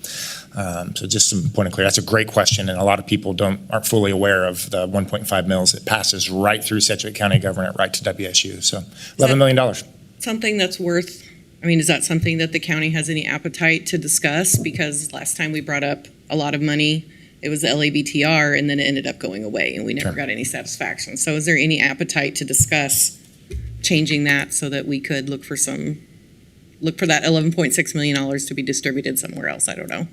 just some point of clarity. That's a great question, and a lot of people aren't fully aware of the 1.5 mils. It passes right through Sedgwick County government, right to WSU. So $11 million. Something that's worth, is that something that the county has any appetite to discuss? Because last time we brought up a lot of money, it was the LABTR, and then it ended up going away, and we never got any satisfaction. So is there any appetite to discuss changing that so that we could look for that $11.6 million to be distributed somewhere else. I don't know.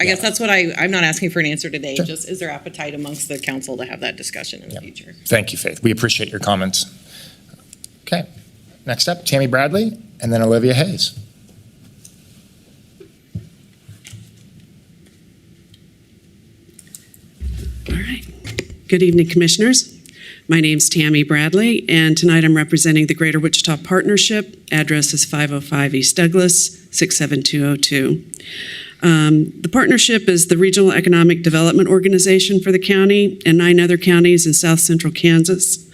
I guess that's what I'm not asking for an answer today. Sure. Just is there appetite amongst the council to have that discussion in the future? Thank you, Faith. We appreciate your comments. Okay. Next up, Tammy Bradley, and then Olivia Hayes. All right. Good evening, Commissioners. My name's Tammy Bradley, and tonight I'm representing the Greater Wichita Partnership. Address is 505 East Douglas, 67202. The partnership is the regional economic development organization for the county and 9 other counties in south central Kansas.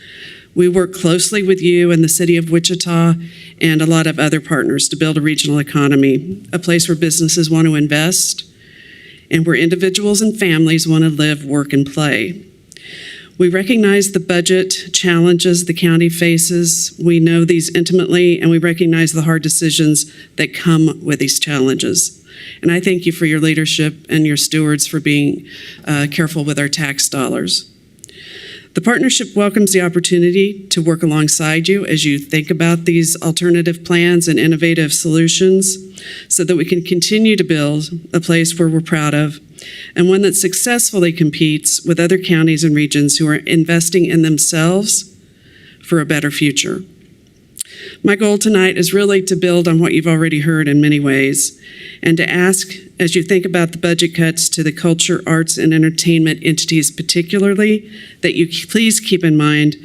We work closely with you and the city of Wichita and a lot of other partners to build a regional economy, a place where businesses want to invest and where individuals and families want to live, work, and play. We recognize the budget challenges the county faces. We know these intimately, and we recognize the hard decisions that come with these challenges. And I thank you for your leadership and your stewards for being careful with our tax dollars. The partnership welcomes the opportunity to work alongside you as you think about these alternative plans and innovative solutions so that we can continue to build a place where we're proud of and one that successfully competes with other counties and regions who are investing in themselves for a better future. My goal tonight is really to build on what you've already heard in many ways and to ask, as you think about the budget cuts to the culture, arts, and entertainment entities particularly, that you please keep in mind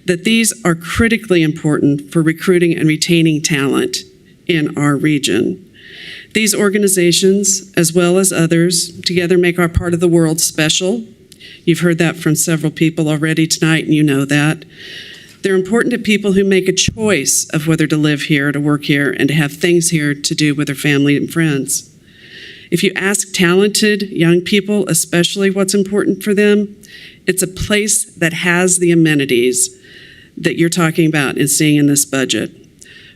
that these are critically important for recruiting and retaining talent in our region. These organizations, as well as others, together make our part of the world special. You've heard that from several people already tonight, and you know that. They're important to people who make a choice of whether to live here, to work here, and to have things here to do with their family and friends. If you ask talented young people, especially what's important for them, it's a place that has the amenities that you're talking about and seeing in this budget.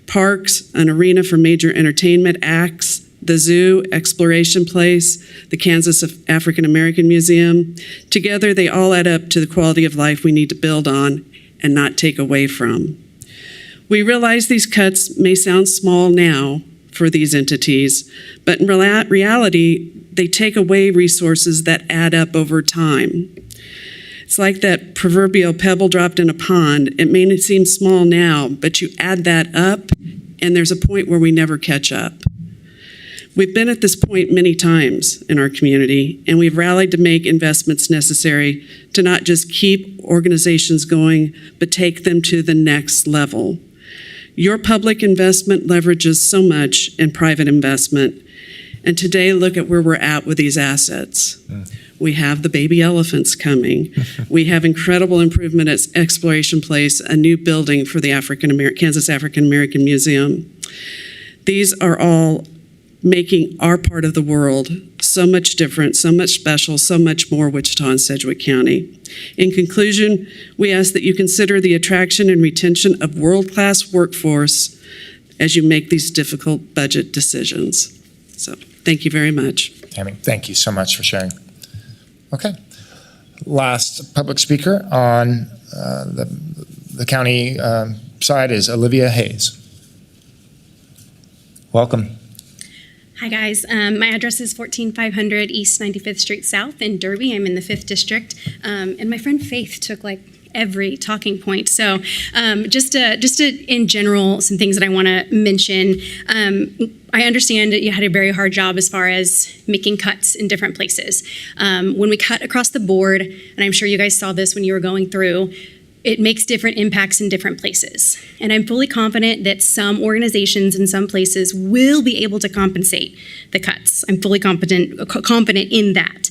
Parks, an arena for major entertainment acts, the zoo, exploration place, the Kansas African American Museum. Together, they all add up to the quality of life we need to build on and not take away from. We realize these cuts may sound small now for these entities, but in reality, they take away resources that add up over time. It's like that proverbial pebble dropped in a pond. It may seem small now, but you add that up, and there's a point where we never catch up. We've been at this point many times in our community, and we've rallied to make investments necessary to not just keep organizations going, but take them to the next level. Your public investment leverages so much in private investment, and today look at where we're at with these assets. We have the baby elephants coming. We have incredible improvement at Exploration Place, a new building for the Kansas African American Museum. These are all making our part of the world so much different, so much special, so much more Wichita and Sedgwick County. In conclusion, we ask that you consider the attraction and retention of world-class workforce as you make these difficult budget decisions. So, thank you very much. Tammy, thank you so much for sharing. Okay. Last public speaker on the county side is Olivia Hayes. Welcome. Hi guys, my address is 14500 East 95th Street South in Derby. I'm in the 5th District, and my friend Faith took like every talking point. So just in general, some things that I want to mention. I understand that you had a very hard job as far as making cuts in different places. When we cut across the board, and I'm sure you guys saw this when you were going through, it makes different impacts in different places. And I'm fully confident that some organizations in some places will be able to compensate the cuts. I'm fully confident in that.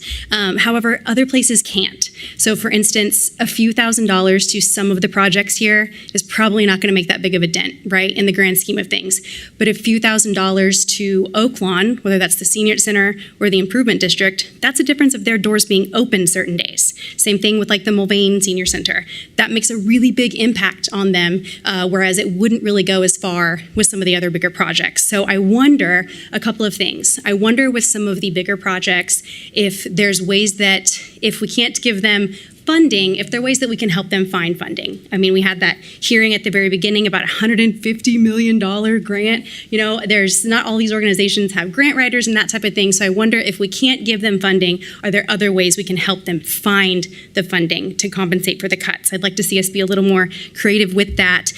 However, other places can't. So for instance, a few $1,000s to some of the projects here is probably not gonna make that big of a dent, right, in the grand scheme of things. But a few $1,000s to Oaklawn, whether that's the senior center or the improvement district, that's a difference of their doors being open certain days. Same thing with like the Mulvane Senior Center. That makes a really big impact on them, whereas it wouldn't really go as far with some of the other bigger projects. So I wonder a couple of things. I wonder with some of the bigger projects if there's ways that if we can't give them funding, if there are ways that we can help them find funding. I mean, we had that hearing at the very beginning about a $150 million grant. You know, there's not all these organizations have grant writers and that type of thing. So I wonder if we can't give them funding, are there other ways we can help them find the funding to compensate for the cuts? I'd like to see us be a little more creative with that.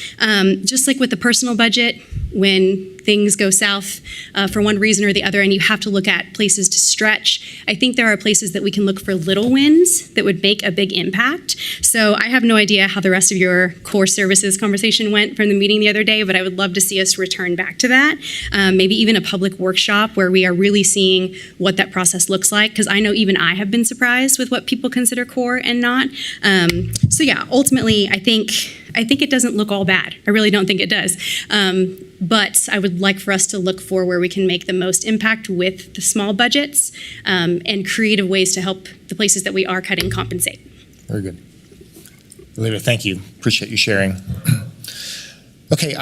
Just like with the personal budget, when things go south for one reason or the other, and you have to look at places to stretch. I think there are places that we can look for little wins that would make a big impact. So I have no idea how the rest of your core services conversation went from the meeting the other day, but I would love to see us return back to that. Maybe even a public workshop where we are really seeing what that process looks like, because I know even I have been surprised with what people consider core and not. So yeah, ultimately, I think it doesn't look all bad. I really don't think it does. But I would like for us to look for where we can make the most impact with the small budgets and creative ways to help the places that we are cutting compensate. Very good. Olivia, thank you. Appreciate you sharing. Okay,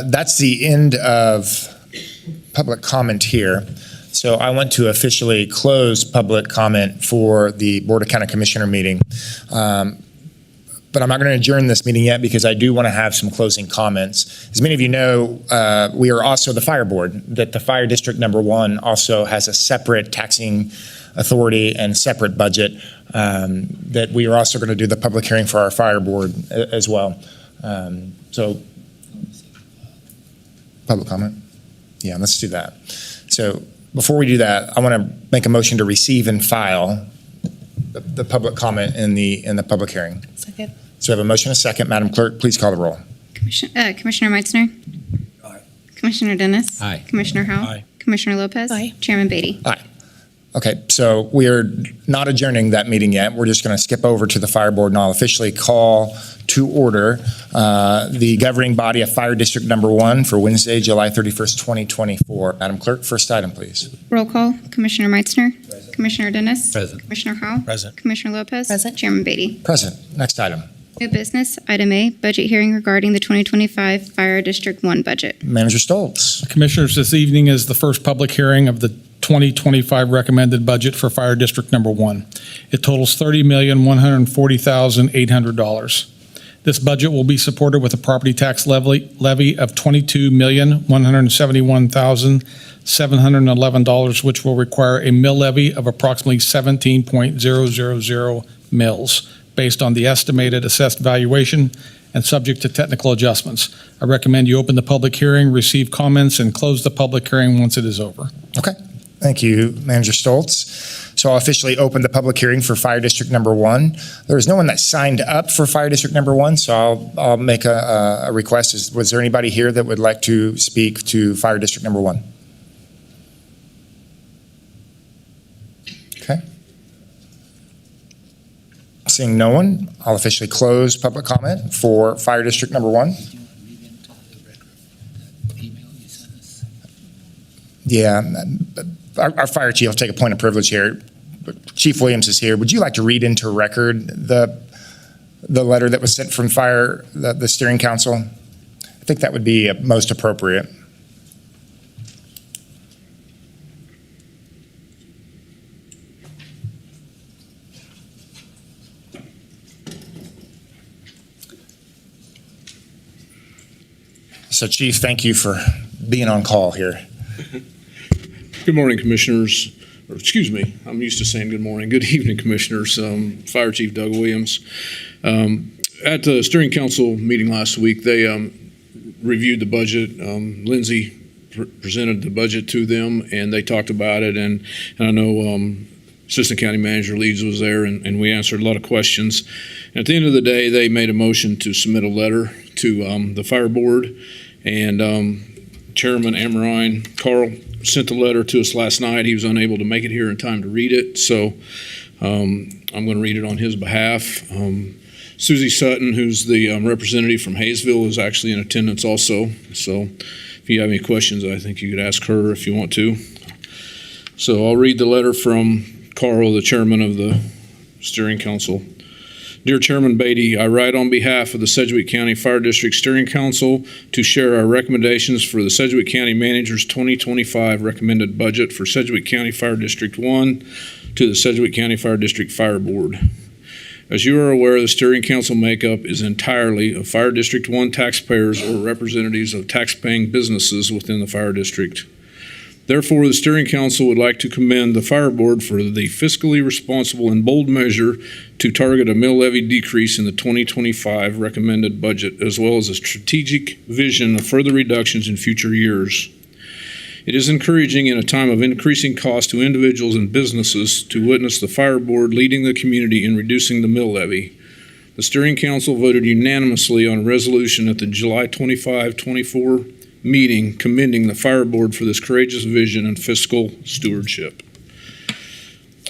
that's the end of public comment here. So I want to officially close public comment for the Board of County Commissioner meeting. But I'm not going to adjourn this meeting yet because I do want to have some closing comments. As many of you know, we are also the fire board, that the fire district number 1 also has a separate taxing authority and separate budget, that we are also going to do the public hearing for our fire board as well. So, public comment? Yeah, let's do that. So before we do that, I want to make a motion to receive and file the public comment in the public hearing. Second. So I have a motion and a second. Madam Clerk, please call the roll. Commissioner Meitzner. Aye. Commissioner Dennis. Aye. Commissioner Howell. Aye. Commissioner Lopez. Aye. Chairman Beatty. Aye. Okay, so we are not adjourning that meeting yet. We're just going to skip over to the fire board, and I'll officially call to order the governing body of Fire District Number 1 for Wednesday, July 31st, 2024. Madam Clerk, first item, please. Roll call. Commissioner Meitzner. Present. Commissioner Dennis. Present. Commissioner Howell. Present. Commissioner Lopez. Present. Chairman Beatty. Present. Next item. New business, item A, budget hearing regarding the 2025 Fire District 1 budget. Manager Stoltz. Commissioners, this evening is the first public hearing of the 2025 recommended budget for Fire District Number 1. It totals $30,140,800. This budget will be supported with a property tax levy of $22,171,711, which will require a mill levy of approximately 17.000 mills based on the estimated assessed valuation and subject to technical adjustments. I recommend you open the public hearing, receive comments, and close the public hearing once it is over. Okay. Thank you, Manager Stoltz. So I'll officially open the public hearing for Fire District Number 1. There is no one that signed up for Fire District Number 1, so I'll make a request. Was there anybody here that would like to speak to Fire District Number 1? Okay. Seeing no one, I'll officially close public comment for Fire District Number 1. Yeah, our fire chief will take a point of privilege here. Chief Williams is here. Would you like to read into record the letter that was sent from fire, the steering council? I think that would be most appropriate. So, Chief, thank you for being on call here. Good morning, Commissioners. Or excuse me, I'm used to saying good morning. Good evening, Commissioners. Fire Chief Doug Williams. At the Steering Council meeting last week, they reviewed the budget. Lindsay presented the budget to them, and they talked about it. And I know Assistant County Manager Leeds was there, and we answered a lot of questions. And at the end of the day, they made a motion to submit a letter to the Fire Board, and Chairman Amrine Carl sent the letter to us last night. He was unable to make it here in time to read it, so I'm going to read it on his behalf. Susie Sutton, who's the representative from Hayesville, is actually in attendance also. So if you have any questions, I think you could ask her if you want to. So I'll read the letter from Carl, the chairman of the Steering Council. Dear Chairman Beatty, I write on behalf of the Sedgwick County Fire District Steering Council to share our recommendations for the Sedgwick County Manager's 2025 recommended budget for Sedgwick County Fire District 1 to the Sedgwick County Fire District Fire Board. As you are aware, the steering council makeup is entirely of Fire District 1 taxpayers or representatives of tax-paying businesses within the fire district. Therefore, the steering council would like to commend the fire board for the fiscally responsible and bold measure to target a mill levy decrease in the 2025 recommended budget, as well as a strategic vision of further reductions in future years. It is encouraging in a time of increasing cost to individuals and businesses to witness the fire board leading the community in reducing the mill levy. The steering council voted unanimously on a resolution at the July 24 meeting commending the fire board for this courageous vision and fiscal stewardship.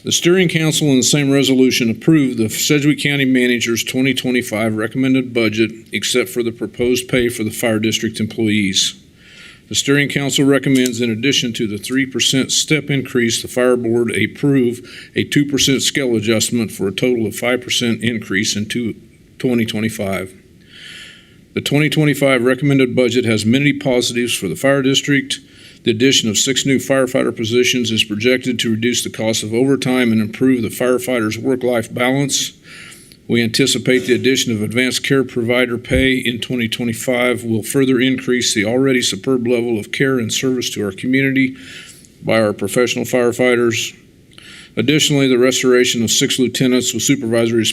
The steering council in the same resolution approved the Sedgwick County Manager's 2025 recommended budget except for the proposed pay for the fire district employees. The steering council recommends, in addition to the 3% step increase, the fire board approve a 2% scale adjustment for a total of 5% increase in 2025. The 2025 recommended budget has many positives for the fire district. The addition of 6 new firefighter positions is projected to reduce the cost of overtime and improve the firefighters' work-life balance. We anticipate the addition of advanced care provider pay in 2025 will further increase the already superb level of care and service to our community by our professional firefighters. Additionally, the restoration of 6 lieutenants with supervisory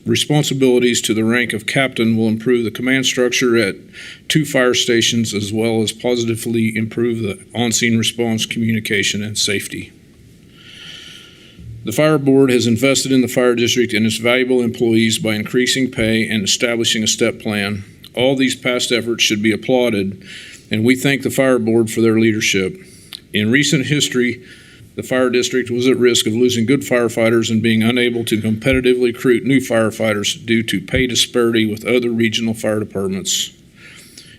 responsibilities to the rank of captain will improve the command structure at 2 fire stations, as well as positively improve the on-scene response, communication, and safety. The fire board has invested in the fire district and its valuable employees by increasing pay and establishing a step plan. All these past efforts should be applauded, and we thank the fire board for their leadership. In recent history, the fire district was at risk of losing good firefighters and being unable to competitively recruit new firefighters due to pay disparity with other regional fire departments.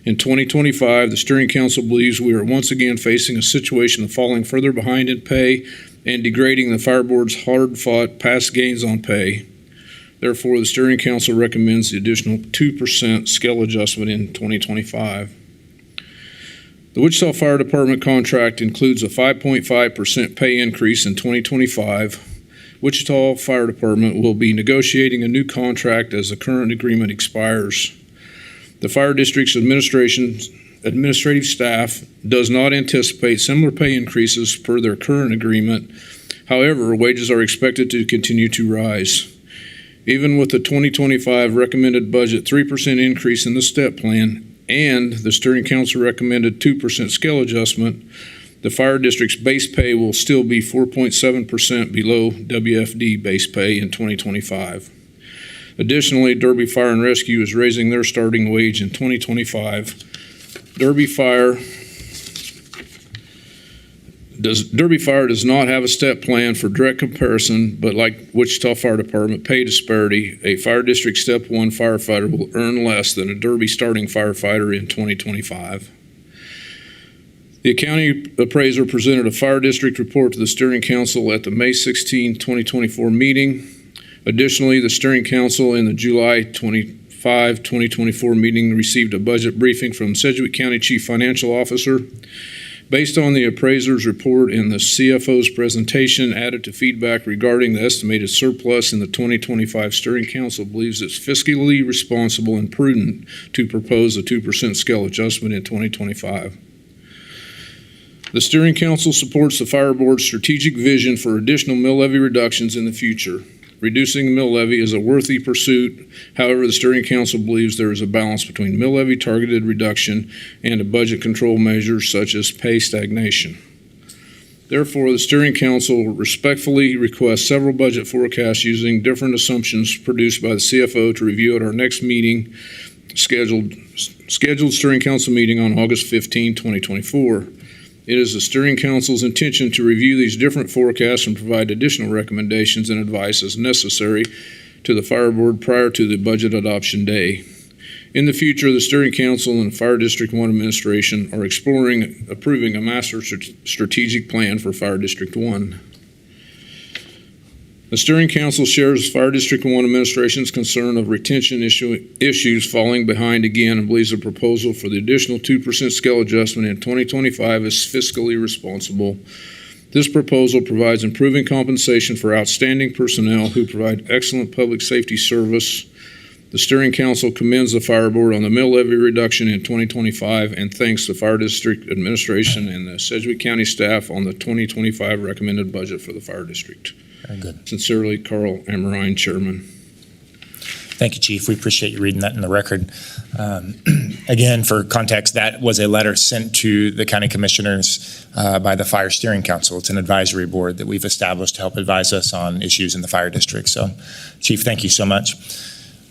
In 2025, the steering council believes we are once again facing a situation of falling further behind in pay and degrading the fire board's hard-fought past gains on pay. Therefore, the steering council recommends the additional 2% scale adjustment in 2025. The Wichita Fire Department contract includes a 5.5% pay increase in 2025. Wichita Fire Department will be negotiating a new contract as the current agreement expires. The fire district's administrative staff does not anticipate similar pay increases per their current agreement. However, wages are expected to continue to rise. Even with the 2025 recommended budget 3% increase in the step plan and the steering council recommended 2% scale adjustment, the fire district's base pay will still be 4.7% below WFD base pay in 2025. Additionally, Derby Fire and Rescue is raising their starting wage in 2025. Derby Fire does not have a step plan for direct comparison, but like Wichita Fire Department pay disparity, a Fire District Step 1 firefighter will earn less than a Derby starting firefighter in 2025. The county appraiser presented a Fire District report to the Steering Council at the May 16, 2024 meeting. Additionally, the Steering Council in the July 25, 2024 meeting received a budget briefing from Sedgwick County Chief Financial Officer. Based on the appraiser's report and the CFO's presentation added to feedback regarding the estimated surplus in the 2025 Steering Council believes it's fiscally responsible and prudent to propose a 2% scale adjustment in 2025. The Steering Council supports the Fire Board's strategic vision for additional mill levy reductions in the future. Reducing the mill levy is a worthy pursuit. However, the Steering Council believes there is a balance between mill levy targeted reduction and a budget control measures such as pay stagnation. Therefore, the Steering Council respectfully requests several budget forecasts using different assumptions produced by the CFO to review at our next meeting, scheduled Steering Council meeting on August 15, 2024. It is the Steering Council's intention to review these different forecasts and provide additional recommendations and advice as necessary to the Fire Board prior to the budget adoption day. In the future, the Steering Council and Fire District 1 administration are exploring approving a master strategic plan for Fire District 1. The Steering Council shares Fire District 1 administration's concern of retention issues falling behind again and believes the proposal for the additional 2% scale adjustment in 2025 is fiscally responsible. This proposal provides improving compensation for outstanding personnel who provide excellent public safety service. The Steering Council commends the Fire Board on the mill levy reduction in 2025 and thanks the Fire District Administration and the Sedgwick County staff on the 2025 recommended budget for the Fire District. Very good. Sincerely, Carl Amrine, Chairman. Thank you, Chief. We appreciate you reading that in the record. Again, for context, that was a letter sent to the county commissioners by the Fire Steering Council. It's an advisory board that we've established to help advise us on issues in the fire district. So, Chief, thank you so much.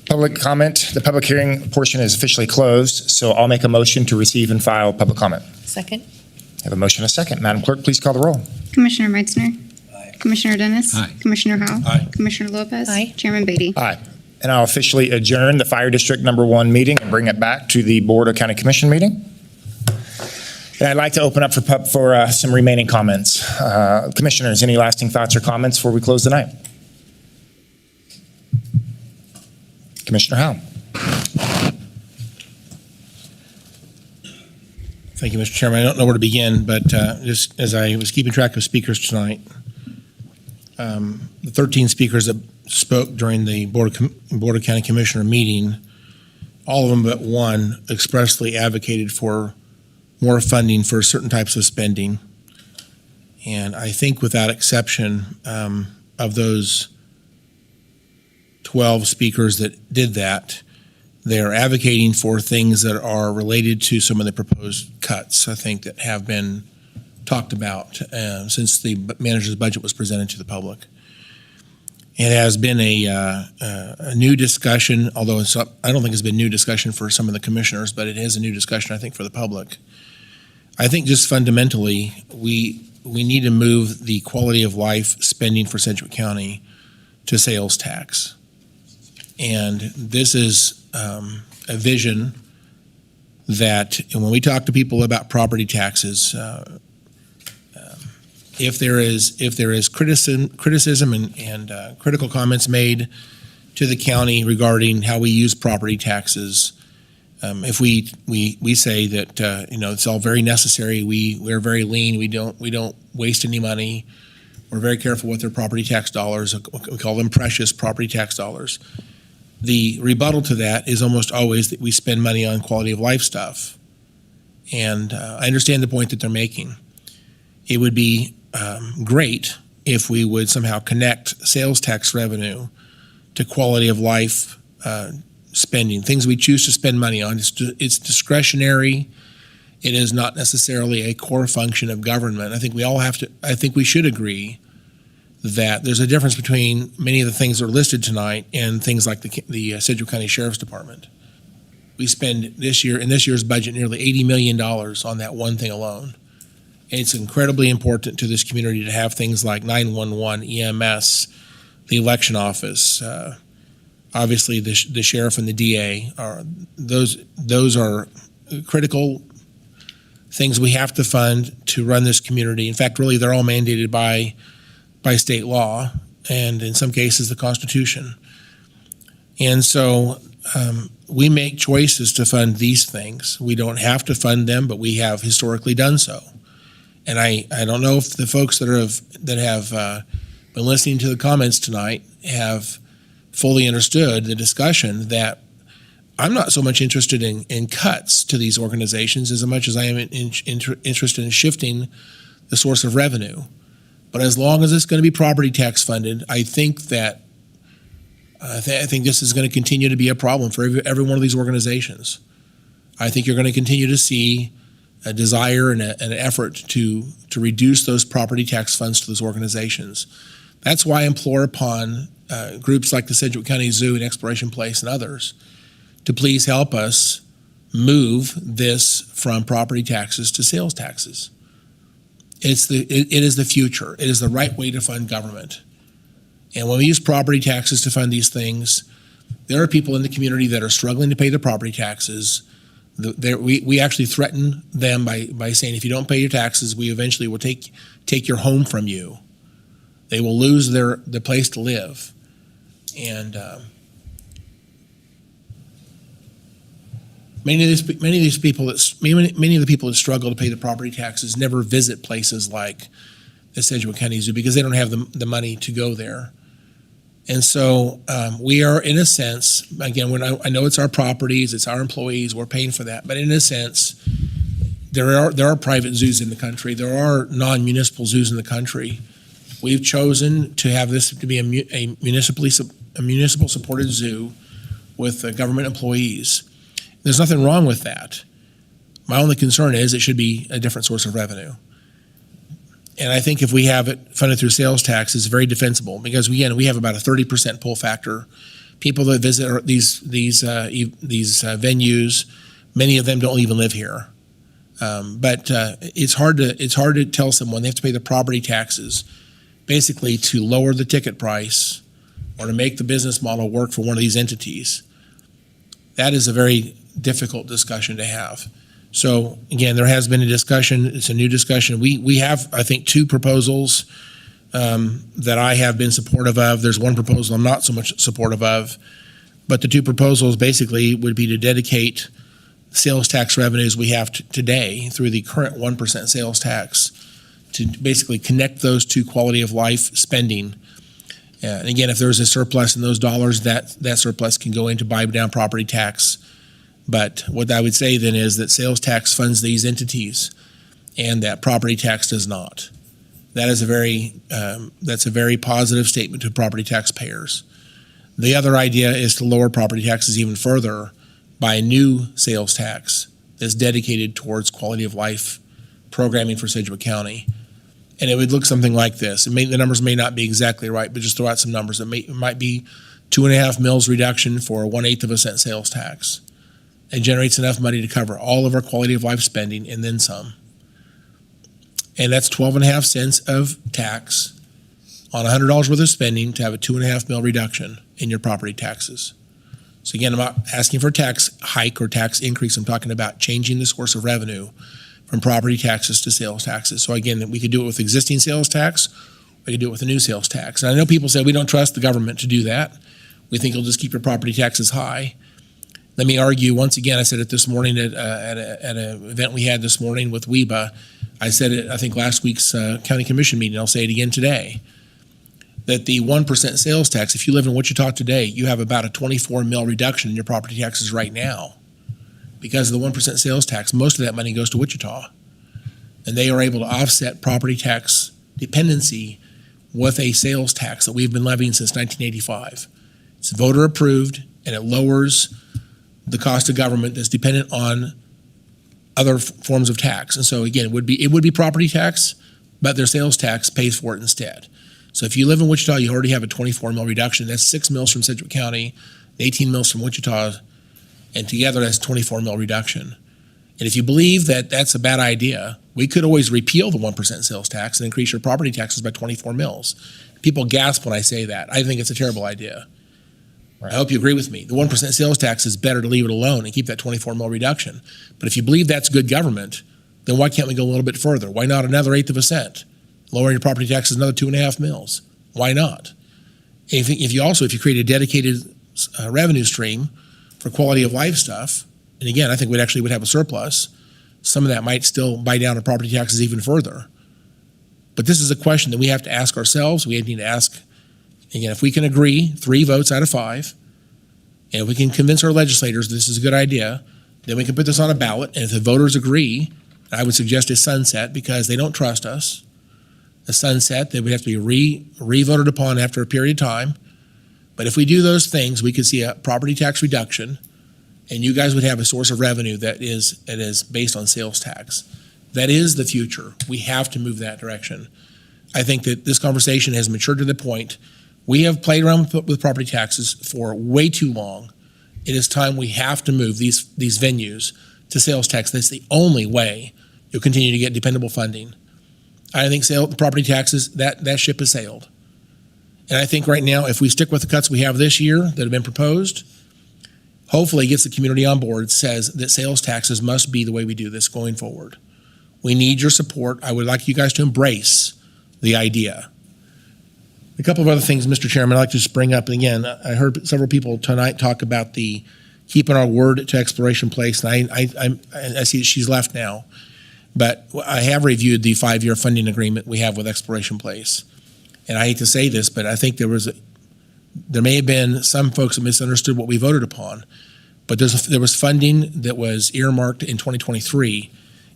Public comment. The public hearing portion is officially closed, so I'll make a motion to receive and file public comment. Second. I have a motion and a second. Madam Clerk, please call the roll. Commissioner Meitzner. Commissioner Dennis. Aye. Commissioner Howell. Aye. Commissioner Lopez. Aye. Chairman Beatty. Aye. And I'll officially adjourn the Fire District Number 1 meeting and bring it back to the Board of County Commission meeting. And I'd like to open up for some remaining comments. Commissioners, any lasting thoughts or comments before we close the night? Commissioner Howell. Thank you, Mr. Chairman. I don't know where to begin, but just as I was keeping track of speakers tonight, the 13 speakers that spoke during the Board of County Commissioner meeting, all of them but one expressly advocated for more funding for certain types of spending. And I think without exception, of those 12 speakers that did that, they are advocating for things that are related to some of the proposed cuts, I think, that have been talked about since the manager's budget was presented to the public. It has been a new discussion, although I don't think it's been new discussion for some of the commissioners, but it is a new discussion, I think, for the public. I think just fundamentally, we need to move the quality of life spending for Sedgwick County to sales tax. And this is a vision that, and when we talk to people about property taxes, if there is criticism and critical comments made to the county regarding how we use property taxes, if we say that it's all very necessary, we're very lean, we don't waste any money, we're very careful with their property tax dollars, we call them precious property tax dollars. The rebuttal to that is almost always that we spend money on quality of life stuff. And I understand the point that they're making. It would be great if we would somehow connect sales tax revenue to quality of life spending, things we choose to spend money on. It's discretionary. It is not necessarily a core function of government. I think we should agree that there's a difference between many of the things that are listed tonight and things like the Sedgwick County Sheriff's Department. We spend in this year's budget nearly $80 million on that one thing alone. And it's incredibly important to this community to have things like 911, EMS, the election office, obviously the sheriff and the DA. Those are critical things we have to fund to run this community. In fact, really, they're all mandated by state law and in some cases the Constitution. And so we make choices to fund these things. We don't have to fund them, but we have historically done so. And I don't know if the folks that have been listening to the comments tonight have fully understood the discussion that I'm not so much interested in cuts to these organizations as much as I am interested in shifting the source of revenue. But as long as it's going to be property tax funded, I think that I think this is going to continue to be a problem for every one of these organizations. I think you're going to continue to see a desire and an effort to reduce those property tax funds to those organizations. That's why I implore upon groups like the Sedgwick County Zoo and Exploration Place and others to please help us move this from property taxes to sales taxes. It is the future. It is the right way to fund government. And when we use property taxes to fund these things, there are people in the community that are struggling to pay their property taxes. We actually threaten them by saying, if you don't pay your taxes, we eventually will take your home from you. They will lose the place to live. And many of the people that struggle to pay the property taxes never visit places like the Sedgwick County Zoo because they don't have the money to go there. And so we are, in a sense, again, I know it's our properties, it's our employees, we're paying for that, but in a sense, there are private zoos in the country. There are non-municipal zoos in the country. We've chosen to have this to be a municipal supported zoo with government employees. There's nothing wrong with that. My only concern is it should be a different source of revenue. And I think if we have it funded through sales tax, it's very defensible because, again, we have about a 30% pull factor. People that visit these venues, many of them don't even live here. But it's hard to tell someone they have to pay the property taxes basically to lower the ticket price or to make the business model work for one of these entities. That is a very difficult discussion to have. So again, there has been a discussion. It's a new discussion. We have, I think, two proposals that I have been supportive of. There's one proposal I'm not so much supportive of, but the two proposals basically would be to dedicate sales tax revenues we have today through the current 1% sales tax to basically connect those to quality of life spending. And again, if there's a surplus in those dollars, that surplus can go into buy down property tax. But what I would say then is that sales tax funds these entities and that property tax does not. That is that's a very positive statement to property taxpayers. The other idea is to lower property taxes even further by a new sales tax that's dedicated towards quality of life programming for Sedgwick County. And it would look something like this. The numbers may not be exactly right, but just throw out some numbers. It might be 2.5 mils reduction for a 1/8 of a cent sales tax. It generates enough money to cover all of our quality of life spending and then some. And that's 12.5 cents of tax on $100 worth of spending to have a 2.5 mil reduction in your property taxes. So again, I'm not asking for a tax hike or tax increase. I'm talking about changing the source of revenue from property taxes to sales taxes. So again, we could do it with existing sales tax, we could do it with a new sales tax. And I know people say we don't trust the government to do that. We think it'll just keep your property taxes high. Let me argue once again. I said it this morning at an event we had this morning with WEBA. I said it, I think, last week's county commission meeting. I'll say it again today. That the 1% sales tax, if you live in Wichita today, you have about a 24 mil reduction in your property taxes right now. Because of the 1% sales tax, most of that money goes to Wichita. And they are able to offset property tax dependency with a sales tax that we've been levying since 1985. It's voter approved and it lowers the cost of government that's dependent on other forms of tax. And so again, it would be property tax, but their sales tax pays for it instead. So if you live in Wichita, you already have a 24 mil reduction. That's 6 mils from Sedgwick County, 18 mils from Wichita, and together that's 24 mil reduction. And if you believe that that's a bad idea, we could always repeal the 1% sales tax and increase your property taxes by 24 mils. People gasp when I say that. I think it's a terrible idea. I hope you agree with me. The 1% sales tax is better to leave it alone and keep that 24 mil reduction. But if you believe that's good government, then why can't we go a little bit further? Why not another 1/8 of a cent? Lowering your property taxes another 2.5 mils. Why not? If you create a dedicated revenue stream for quality of life stuff, and again, I think would have a surplus, some of that might still buy down our property taxes even further. But this is a question that we have to ask ourselves. We need to ask, again, if we can agree 3 votes out of 5, and if we can convince our legislators this is a good idea, then we can put this on a ballot. And if the voters agree, I would suggest a sunset because they don't trust us. A sunset that would have to be re-voted upon after a period of time. But if we do those things, we could see a property tax reduction, and you guys would have a source of revenue that is based on sales tax. That is the future. We have to move that direction. I think that this conversation has matured to the point we have played around with property taxes for way too long. It is time we have to move these venues to sales tax. That's the only way you'll continue to get dependable funding. I think property taxes, that ship has sailed. And I think right now, if we stick with the cuts we have this year that have been proposed, hopefully it gets the community on board, says that sales taxes must be the way we do this going forward. We need your support. I would like you guys to embrace the idea. A couple of other things, Mr. Chairman, I'd like to just bring up. Again, I heard several people tonight talk about the keeping our word to Exploration Place, and I see that she's left now. But I have reviewed the 5-year funding agreement we have with Exploration Place. And I hate to say this, but I think there may have been some folks that misunderstood what we voted upon. But there was funding that was earmarked in 2023.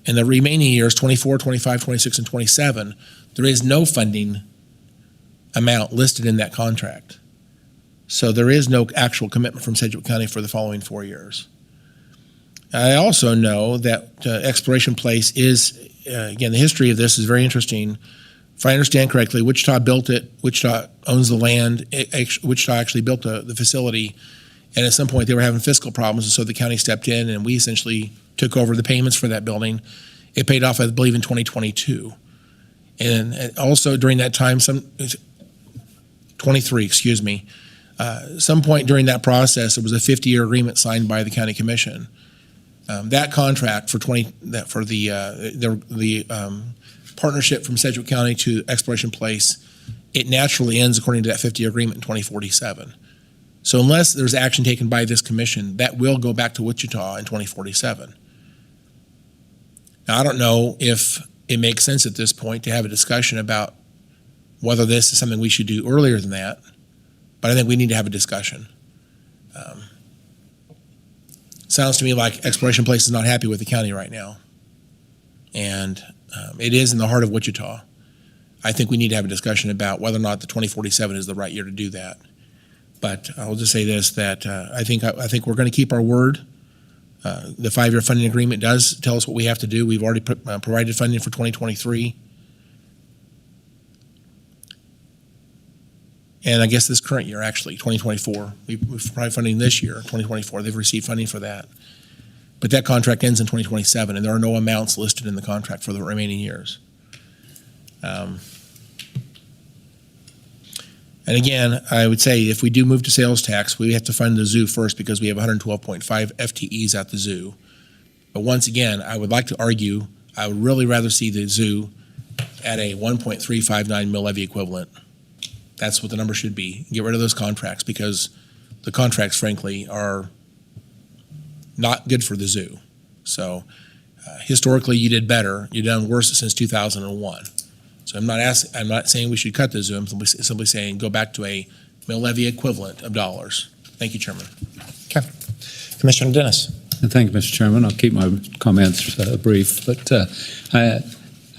And the remaining years, 24, 25, 26, and 27, there is no funding amount listed in that contract. So there is no actual commitment from Sedgwick County for the following 4 years. I also know that Exploration Place is, again, the history of this is very interesting. If I understand correctly, Wichita built it, Wichita owns the land, Wichita actually built the facility, and at some point they were having fiscal problems, and so the county stepped in and we essentially took over the payments for that building. It paid off, I believe, in 2022. And also during that time, 23, excuse me, some point during that process, there was a 50-year agreement signed by the county commission. That contract for the partnership from Sedgwick County to Exploration Place, it naturally ends according to that 50-year agreement in 2047. So unless there's action taken by this commission, that will go back to Wichita in 2047. Now, I don't know if it makes sense at this point to have a discussion about whether this is something we should do earlier than that, but I think we need to have a discussion. Sounds to me like Exploration Place is not happy with the county right now. And it is in the heart of Wichita. I think we need to have a discussion about whether or not the 2047 is the right year to do that. But I'll just say this, that I think we're going to keep our word. The 5-year funding agreement does tell us what we have to do. We've already provided funding for 2023. And I guess this current year, actually, 2024. We've provided funding this year, 2024. They've received funding for that. But that contract ends in 2027, and there are no amounts listed in the contract for the remaining years. And again, I would say if we do move to sales tax, we have to fund the zoo first because we have 112.5 FTEs at the zoo. But once again, I would like to argue, I would really rather see the zoo at a 1.359 mill levy equivalent. That's what the number should be. Get rid of those contracts because the contracts, frankly, are not good for the zoo. So historically, you did better. You've done worse since 2001. So I'm not saying we should cut the zoo. I'm simply saying go back to a mill levy equivalent of dollars. Thank you, Chairman. Okay. Commissioner Dennis. Thank you, Mr. Chairman. I'll keep my comments brief, but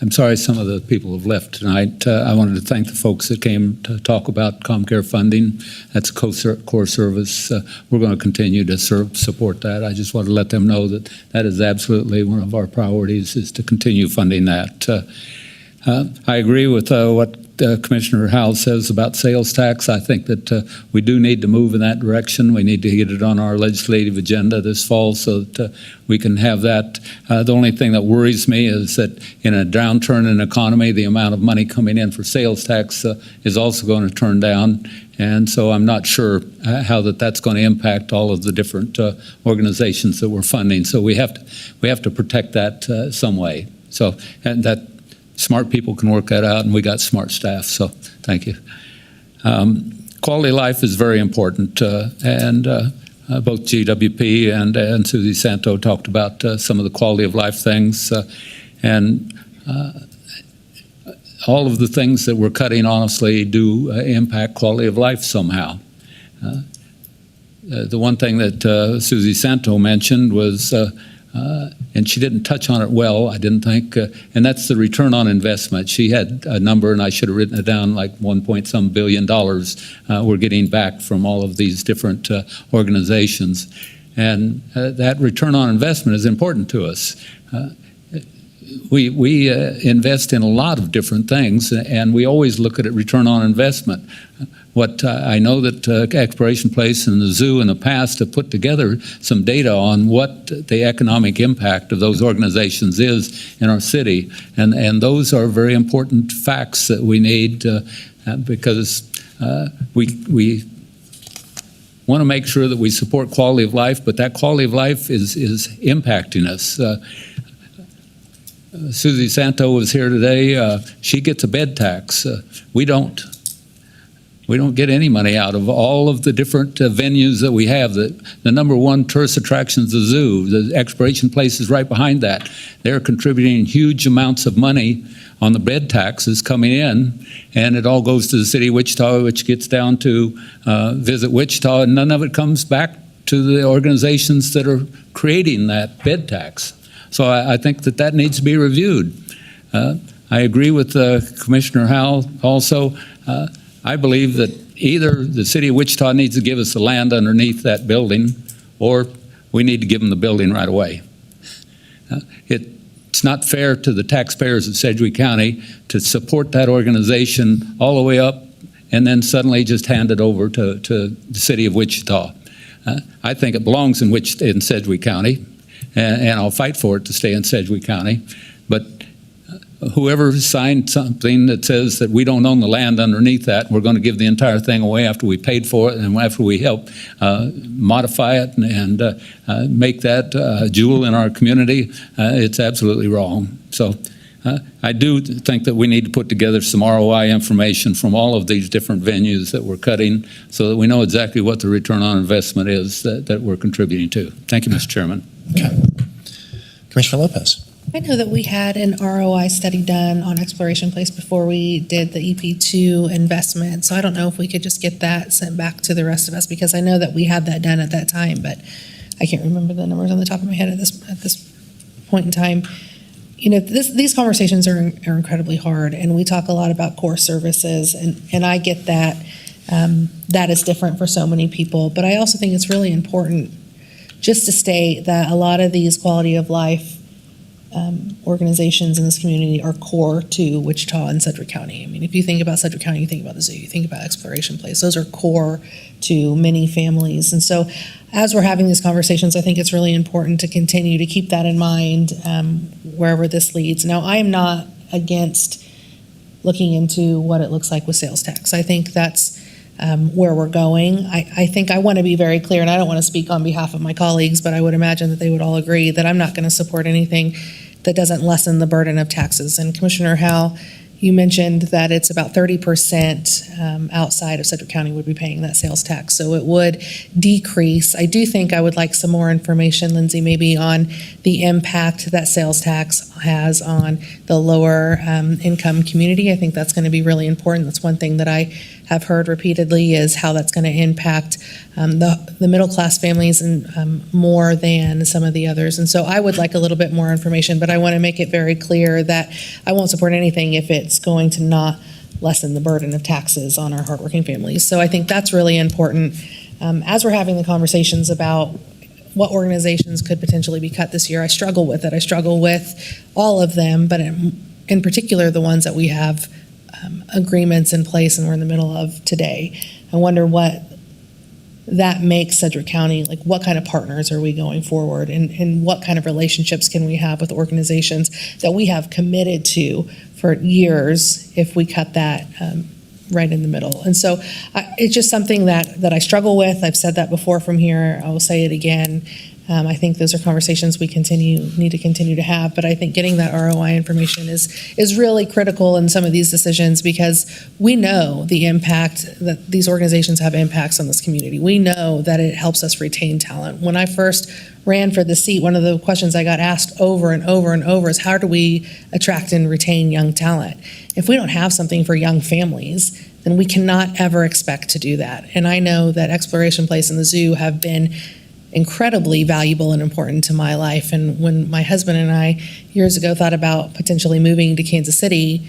I'm sorry some of the people have left tonight. I wanted to thank the folks that came to talk about ComCare funding. That's a core service. We're going to continue to support that. I just want to let them know that that is absolutely one of our priorities is to continue funding that. I agree with what Commissioner Howell says about sales tax. I think that we do need to move in that direction. We need to get it on our legislative agenda this fall so that we can have that. The only thing that worries me is that in a downturn in the economy, the amount of money coming in for sales tax is also going to turn down. And so I'm not sure how that's going to impact all of the different organizations that we're funding. So we have to protect that some way. So and that. Smart people can work that out, and we got smart staff, so thank you. Quality of life is very important, and both GWP and Susie Santo talked about some of the quality of life things, and all of the things that we're cutting, honestly, do impact quality of life somehow. The one thing that Susie Santo mentioned was and she didn't touch on it well, I didn't think, and that's the return on investment. She had a number, and I should have written it down, like $1 billion we're getting back from all of these different organizations. And that return on investment is important to us. We invest in a lot of different things, and we always look at it return on investment. What I know that Exploration Place and the zoo in the past have put together some data on what the economic impact of those organizations is in our city, and those are very important facts that we need because we want to make sure that we support quality of life, but that quality of life is impacting us. Susie Santo was here today. She gets a bed tax. We don't. We don't get any money out of all of the different venues that we have. The number one tourist attraction is the zoo. The exploration place is right behind that. They're contributing huge amounts of money on the bed taxes coming in, and it all goes to the city of Wichita, which gets down to Visit Wichita, and none of it comes back to the organizations that are creating that bed tax. So I think that needs to be reviewed. I agree with Commissioner Howell also. I believe that either the city of Wichita needs to give us the land underneath that building, or we need to give them the building right away. It's not fair to the taxpayers of Sedgwick County to support that organization all the way up and then suddenly just hand it over to the city of Wichita. I think it belongs in Sedgwick County, and I'll fight for it to stay in Sedgwick County. But whoever signed something that says that we don't own the land underneath that, we're going to give the entire thing away after we paid for it and after we help modify it and make that a jewel in our community, it's absolutely wrong. So I do think that we need to put together some ROI information from all of these different venues that we're cutting so that we know exactly what the return on investment is that we're contributing to. Thank you, Mr. Chairman. Okay. Commissioner Lopez. I know that we had an ROI study done on Exploration Place before we did the EP2 investment, so I don't know if we could just get that sent back to the rest of us, because I know that we had that done at that time, but I can't remember the numbers on the top of my head at this point in time. You know, these conversations are incredibly hard, and we talk a lot about core services, and I get that that is different for so many people, but I also think it's really important just to state that a lot of these quality of life organizations in this community are core to Wichita and Sedgwick County. I mean, if you think about Sedgwick County, you think about the zoo, you think about Exploration Place. Those are core to many families. And so as we're having these conversations, I think it's really important to continue to keep that in mind wherever this leads. Now, I am not against looking into what it looks like with sales tax. I think that's where we're going. I think I want to be very clear, and I don't want to speak on behalf of my colleagues, but I would imagine that they would all agree that I'm not going to support anything that doesn't lessen the burden of taxes. And Commissioner Howell, you mentioned that it's about 30% outside of Sedgwick County would be paying that sales tax. So it would decrease. I do think I would like some more information, Lindsay, maybe on the impact that sales tax has on the lower income community. I think that's going to be really important. That's one thing that I have heard repeatedly, is how that's going to impact the middle class families and more than some of the others. And so I would like a little bit more information, but I want to make it very clear that I won't support anything if it's going to not lessen the burden of taxes on our hardworking families. So I think that's really important. As we're having the conversations about what organizations could potentially be cut this year, I struggle with it. I struggle with all of them, but in particular the ones that we have agreements in place and we're in the middle of today. I wonder what that makes Sedgwick County, like what kind of partners are we going forward, and what kind of relationships can we have with organizations that we have committed to for years if we cut that right in the middle. And so it's just something that I struggle with. I've said that before from here. I will say it again. I think those are conversations we need to continue to have, but I think getting that ROI information is really critical in some of these decisions, because we know the impact that these organizations have impacts on this community. We know that it helps us retain talent. When I first ran for the seat, one of the questions I got asked over and over and over is, how do we attract and retain young talent? If we don't have something for young families, then we cannot ever expect to do that. And I know that Exploration Place and the zoo have been incredibly valuable and important to my life. And when my husband and I years ago thought about potentially moving to Kansas City,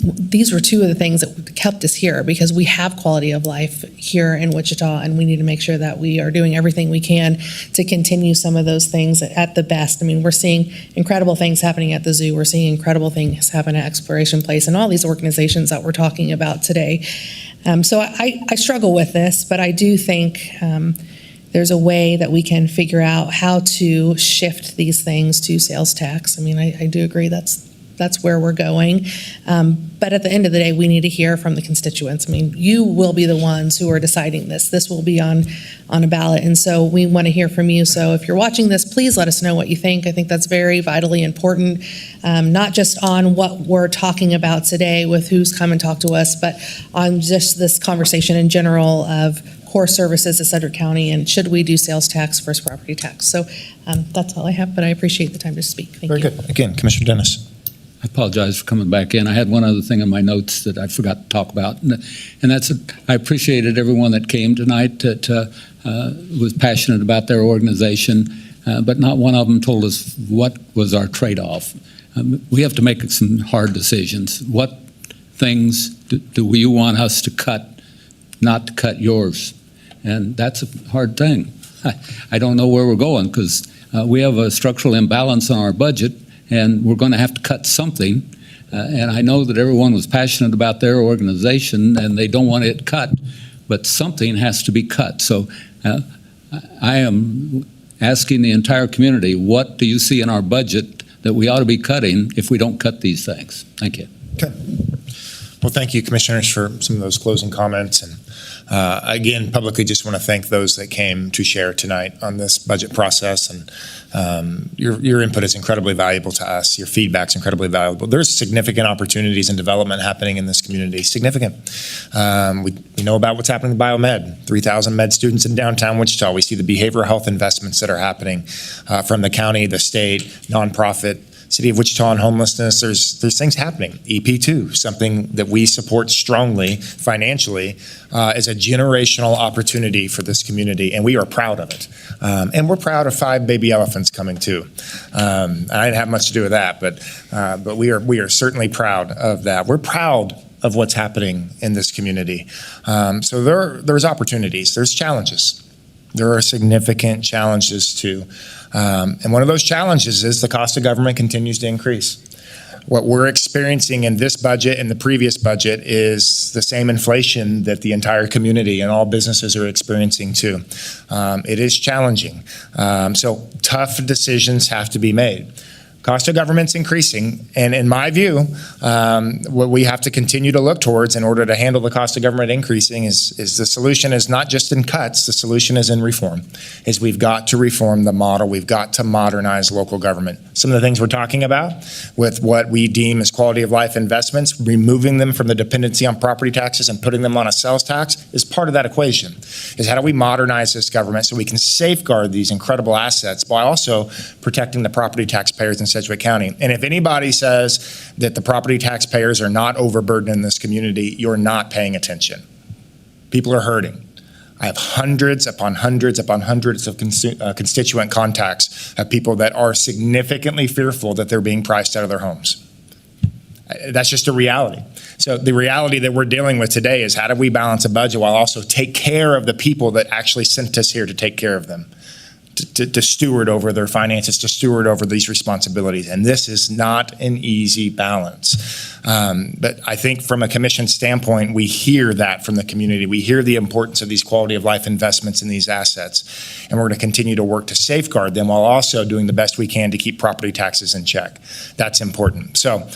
these were two of the things that kept us here, because we have quality of life here in Wichita, and we need to make sure that we are doing everything we can to continue some of those things at the best. I mean, we're seeing incredible things happening at the zoo. We're seeing incredible things happen at Exploration Place and all these organizations that we're talking about today. So I struggle with this, but I do think there's a way that we can figure out how to shift these things to sales tax. I mean, I do agree that's that's where we're going. But at the end of the day, we need to hear from the constituents. I mean, you will be the ones who are deciding this. This will be on a ballot, and so we want to hear from you. So if you're watching this, please let us know what you think. I think that's very vitally important, not just on what we're talking about today with who's come and talked to us, but on just this conversation in general of core services of Sedgwick County, and should we do sales tax versus property tax? So that's all I have, but I appreciate the time to speak. Thank you. Very good. Again, Commissioner Dennis. I apologize for coming back in. I had one other thing in my notes that I forgot to talk about, and that's I appreciated everyone that came tonight that was passionate about their organization, but not one of them told us what was our trade-off. We have to make some hard decisions. What things do you want us to cut, not to cut yours? And that's a hard thing. I don't know where we're going because we have a structural imbalance on our budget, and we're going to have to cut something. And I know that everyone was passionate about their organization, and they don't want it cut, but something has to be cut. So I am asking the entire community, what do you see in our budget that we ought to be cutting if we don't cut these things? Thank you. Okay. Well, thank you, Commissioners, for some of those closing comments. And again, publicly just want to thank those that came to share tonight on this budget process. And your input is incredibly valuable to us. Your feedback's incredibly valuable. There's significant opportunities and development happening in this community. Significant. We know about what's happening in biomed. 3,000 med students in downtown Wichita. We see the behavioral health investments that are happening from the county, the state, nonprofit, City of Wichita on homelessness. There's things happening. EP2, something that we support strongly financially, is a generational opportunity for this community, and we are proud of it. And we're proud of 5 baby elephants coming too. I didn't have much to do with that, but we are certainly proud of that. We're proud of what's happening in this community. So there's opportunities. There's challenges. There are significant challenges too. And one of those challenges is the cost of government continues to increase. What we're experiencing in this budget and the previous budget is the same inflation that the entire community and all businesses are experiencing too. It is challenging. So tough decisions have to be made. Cost of government's increasing, and in my view, what we have to continue to look towards in order to handle the cost of government increasing is the solution is not just in cuts, the solution is in reform. Is we've got to reform the model, we've got to modernize local government. Some of the things we're talking about with what we deem as quality of life investments, removing them from the dependency on property taxes and putting them on a sales tax is part of that equation. Is how do we modernize this government so we can safeguard these incredible assets while also protecting the property taxpayers in Sedgwick County. And if anybody says that the property taxpayers are not overburdened in this community, you're not paying attention. People are hurting. I have hundreds upon hundreds upon hundreds of constituent contacts of people that are significantly fearful that they're being priced out of their homes. That's just a reality. So the reality that we're dealing with today is how do we balance a budget while also take care of the people that actually sent us here to take care of them? To steward over their finances, to steward over these responsibilities. And this is not an easy balance. But I think from a commission standpoint, we hear that from the community. We hear the importance of these quality of life investments in these assets. And we're going to continue to work to safeguard them while also doing the best we can to keep property taxes in check. That's important. So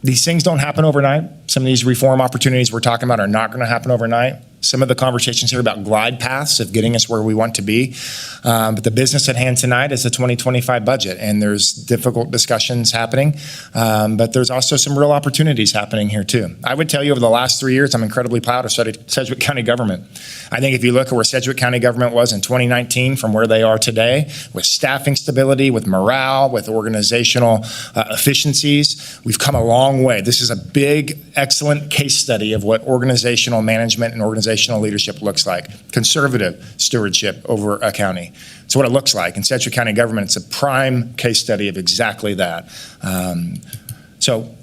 these things don't happen overnight. Some of these reform opportunities we're talking about are not going to happen overnight. Some of the conversations here about glide paths of getting us where we want to be. But the business at hand tonight is the 2025 budget, and there's difficult discussions happening, but there's also some real opportunities happening here too. I would tell you over the last 3 years, I'm incredibly proud of Sedgwick County government. I think if you look at where Sedgwick County government was in 2019 from where they are today, with staffing stability, with morale, with organizational efficiencies, we've come a long way. This is a big, excellent case study of what organizational management and organizational leadership looks like. Conservative stewardship over a county. It's what it looks like. In Sedgwick County government, it's a prime case study of exactly that. So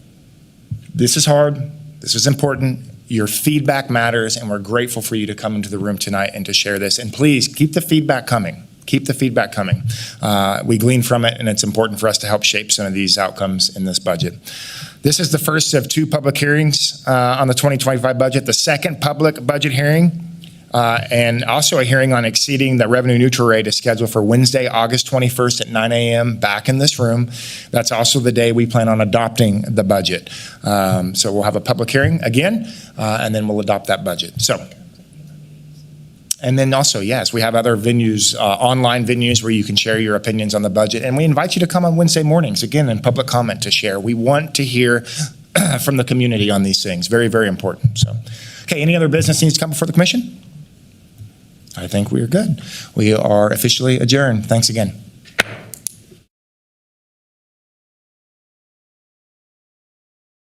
this is hard. This is important. Your feedback matters, and we're grateful for you to come into the room tonight and to share this. And please keep the feedback coming. Keep the feedback coming. We glean from it, and it's important for us to help shape some of these outcomes in this budget. This is the first of 2 public hearings on the 2025 budget. The second public budget hearing And also a hearing on exceeding the revenue neutral rate is scheduled for Wednesday, August 21st at 9 a.m. back in this room. That's also the day we plan on adopting the budget. So we'll have a public hearing again, and then we'll adopt that budget. So. And then also, yes, we have other venues, online venues where you can share your opinions on the budget. And we invite you to come on Wednesday mornings, again, in public comment to share. We want to hear from the community on these things. Very, very important. So, okay, any other business needs to come before the commission? I think we are good. We are officially adjourned. Thanks again.